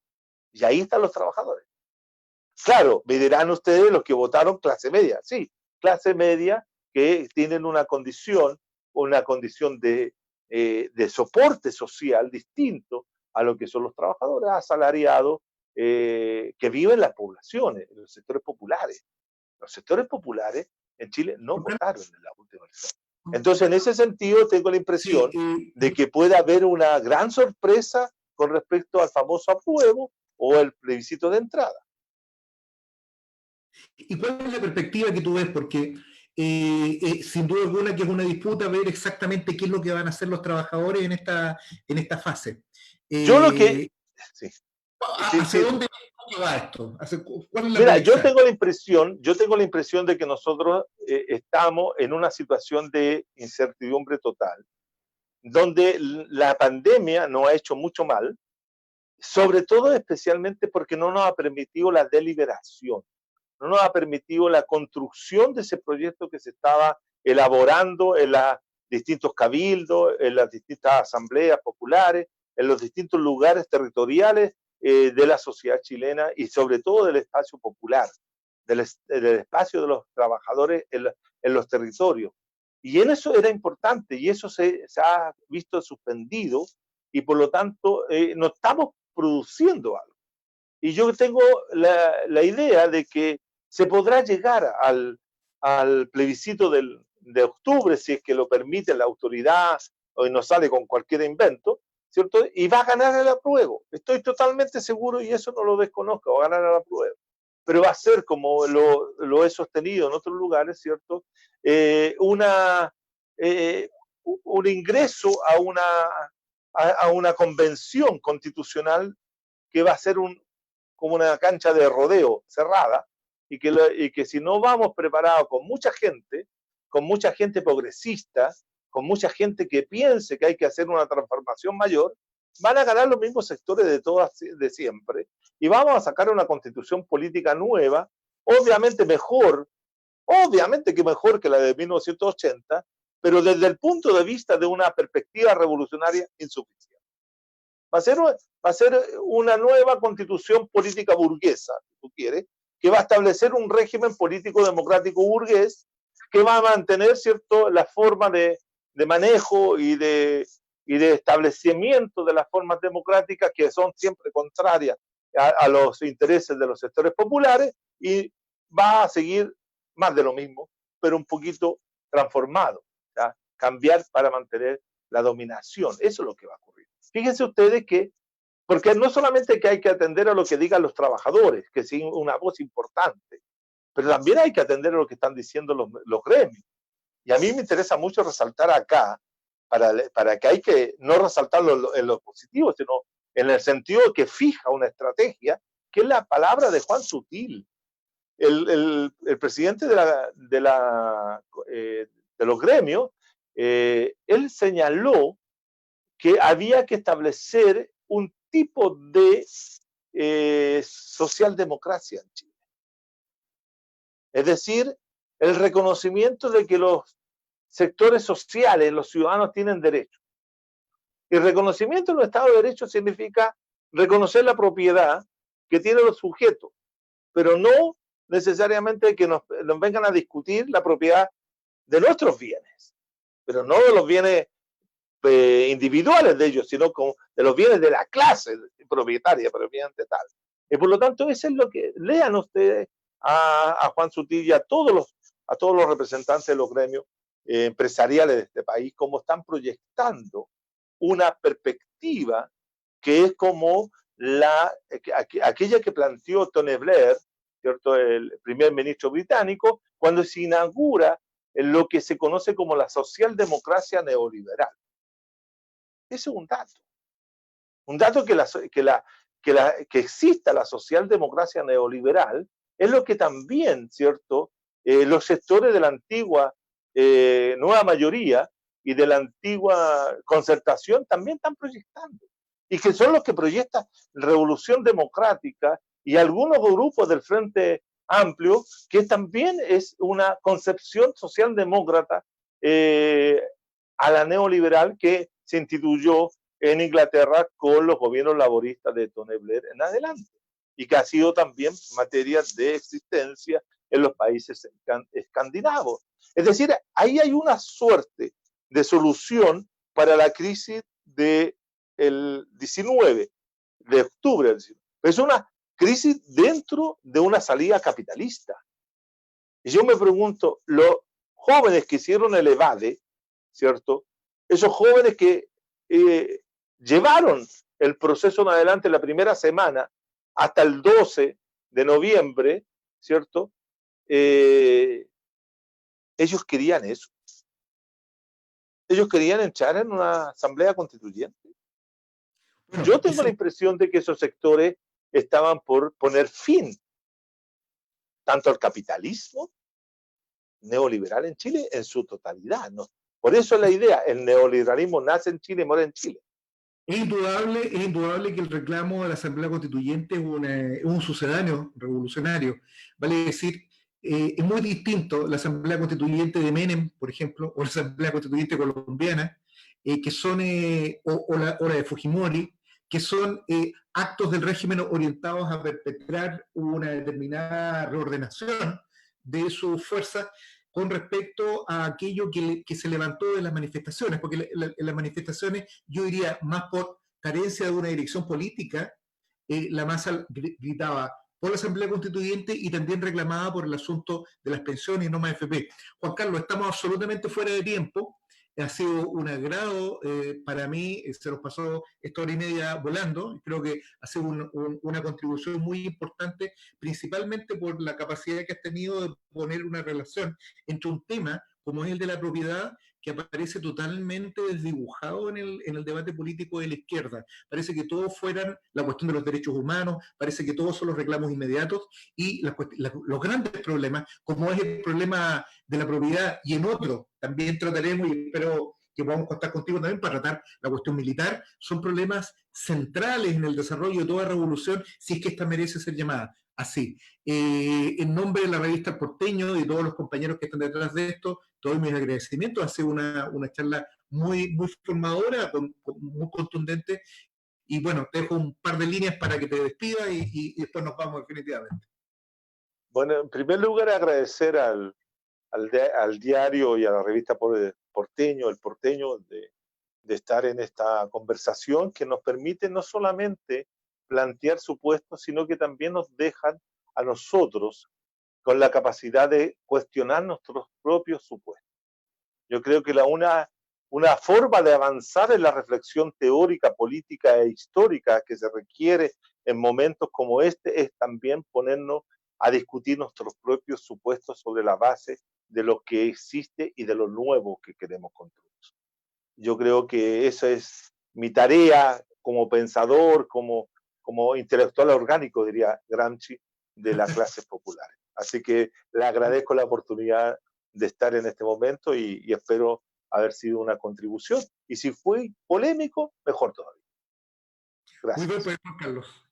Y ahí están los trabajadores. Claro, me dirán ustedes los que votaron clase media. Sí, clase media que tienen una condición de soporte social distinto a lo que son los trabajadores asalariados que viven en las poblaciones, en los sectores populares. Los sectores populares en Chile no votaron en la última elección. Entonces, en ese sentido, tengo la impresión de que puede haber una gran sorpresa con respecto al famoso apruebo o el plebiscito de entrada. ¿Y cuál es la perspectiva que tú ves? Porque sin duda alguna que es una disputa ver exactamente qué es lo que van a hacer los trabajadores en esta fase. Yo lo que... Sí. ¿Hacia dónde va esto? ¿Cuál es la Mira, yo tengo la impresión de que nosotros estamos en una situación de incertidumbre total, donde la pandemia nos ha hecho mucho mal, sobre todo especialmente porque no nos ha permitido la deliberación, no nos ha permitido la construcción de ese proyecto que se estaba elaborando en los distintos cabildos, en las distintas asambleas populares, en los distintos lugares territoriales de la sociedad chilena y sobre todo del espacio popular, del espacio de los trabajadores en los territorios. Y en eso era importante y eso se ha visto suspendido y por lo tanto no estamos produciendo algo. Y yo tengo la idea de que se podrá llegar al plebiscito de octubre, si es que lo permite la autoridad o no sale con cualquier invento, ¿cierto? Y va a ganar el apruebo. Estoy totalmente seguro y eso no lo desconozco, va a ganar el apruebo. pero va a ser, como lo he sostenido en otros lugares, ¿cierto? Eh, una, un ingreso a una convención constitucional que va a ser como una cancha de rodeo cerrada, y que si no vamos preparados con mucha gente progresista, con mucha gente que piense que hay que hacer una transformación mayor, van a ganar los mismos sectores de siempre, y vamos a sacar una constitución política nueva, obviamente obviamente que mejor que la de 1980, pero desde el punto de vista de una perspectiva revolucionaria insuficiente. Va a ser una nueva constitución política burguesa, si tú quieres, que va a establecer un régimen político democrático burgués que va a mantener, ¿cierto?, la forma de manejo y de establecimiento de las formas democráticas que son siempre contrarias a los intereses de los sectores populares, y va a seguir más de lo mismo, pero un poquito transformado, ¿ya? Cambiar para mantener la dominación. Eso es lo que va a ocurrir. Fíjense ustedes que, porque no solamente que hay que atender a lo que digan los trabajadores, que es una voz importante, pero también hay que atender a lo que están diciendo los gremios. Y a mí me interesa mucho resaltar acá, para que hay que no resaltarlo en lo positivo, sino en el sentido que fija una estrategia, que es la palabra de Juan Sutil, el presidente de los gremios. Él señaló que había que establecer un tipo de socialdemocracia en Chile. Es decir, el reconocimiento de que los sectores sociales, los ciudadanos, tienen derechos. El reconocimiento de un Estado de Derecho significa reconocer la propiedad que tienen los sujetos, pero no necesariamente que nos vengan a discutir la propiedad de nuestros bienes, pero no de los bienes individuales de ellos, sino de los bienes de la clase propietaria, propiamente tal. Y por lo tanto, eso es lo que lean ustedes a Juan Sutil y a todos los representantes de los gremios empresariales de este país, cómo están proyectando una perspectiva que es como aquella que planteó Tony Blair, ¿cierto?, el primer ministro británico, cuando se inaugura lo que se conoce como la socialdemocracia neoliberal. Ese es un dato. Un dato que exista la socialdemocracia neoliberal es lo que también, ¿cierto?, los sectores de la antigua nueva mayoría y de la antigua concertación también están proyectando. Y que son los que proyectan Revolución Democrática y algunos grupos del Frente Amplio, que también es una concepción socialdemócrata a la neoliberal que se instituyó en Inglaterra con los gobiernos laboristas de Tony Blair en adelante, y que ha sido también materia de existencia en los países escandinavos. Es decir, ahí hay una suerte de solución para la crisis del 19, de octubre. Es una crisis dentro de una salida capitalista. Y yo me pregunto, los jóvenes que hicieron el EVADE, ¿cierto?, esos jóvenes que llevaron el proceso en adelante la primera semana hasta el 12 de noviembre, ¿cierto? Ellos querían eso. Ellos querían entrar en una asamblea constituyente. Bueno, yo tengo la impresión de que esos sectores estaban por poner fin tanto al capitalismo neoliberal en Chile en su totalidad, ¿no? Por eso es la idea, el neoliberalismo nace en Chile y muere en Chile. Es indudable que el reclamo de la Asamblea Constituyente es un sucedáneo revolucionario. Vale decir, es muy distinto la Asamblea Constituyente de Menem, por ejemplo, o la Asamblea Constituyente colombiana, que son, o la de Fujimori, que son actos del régimen orientados a perpetrar una determinada reordenación de sus fuerzas con respecto a aquello que se levantó de las manifestaciones, porque las manifestaciones, yo diría, más por carencia de una dirección política, la masa gritaba por la Asamblea Constituyente y también reclamaba por el asunto de las pensiones y no más AFP. Juan Carlos, estamos absolutamente fuera de tiempo. Ha sido un agrado para mí, se nos pasó esta hora y media volando. Creo que ha sido una contribución muy importante, principalmente por la capacidad que has tenido de poner una relación entre un tema como es el de la propiedad, que aparece totalmente desdibujado en el debate político de la izquierda. Parece que todos fueran la cuestión de los derechos humanos, parece que todos son los reclamos inmediatos y los grandes problemas, como es el problema de la propiedad, y en otro también trataremos, y espero que podamos contar contigo también para tratar la cuestión militar, son problemas centrales en el desarrollo de toda revolución, si es que esta merece ser llamada así. En nombre de la revista El Porteño y de todos los compañeros que están detrás de esto, todos mis agradecimientos. Ha sido una charla muy formadora, muy contundente. Y bueno, te dejo un par de líneas para que te despidas y después nos vamos definitivamente. Bueno, en primer lugar, agradecer al diario y a la revista Porteño, El Porteño, de estar en esta conversación que nos permite no solamente plantear supuestos, sino que también nos dejan a nosotros con la capacidad de cuestionar nuestros propios supuestos. Yo creo que una forma de avanzar en la reflexión teórica, política e histórica que se requiere en momentos como este es también ponernos a discutir nuestros propios supuestos sobre la base de lo que existe y de lo nuevo que queremos construir. Yo creo que esa es mi tarea como pensador, como intelectual orgánico, diría Gramsci, de las clases populares. Así que le agradezco la oportunidad de estar en este momento y espero haber sido una contribución. Y si fue polémico, mejor todavía. Muy bien, Gracias. pues, Juan Carlos.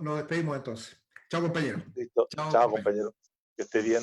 Nos despedimos entonces. Chao, compañero. Listo. Chao, Chao, compañero. compañero. Que esté bien.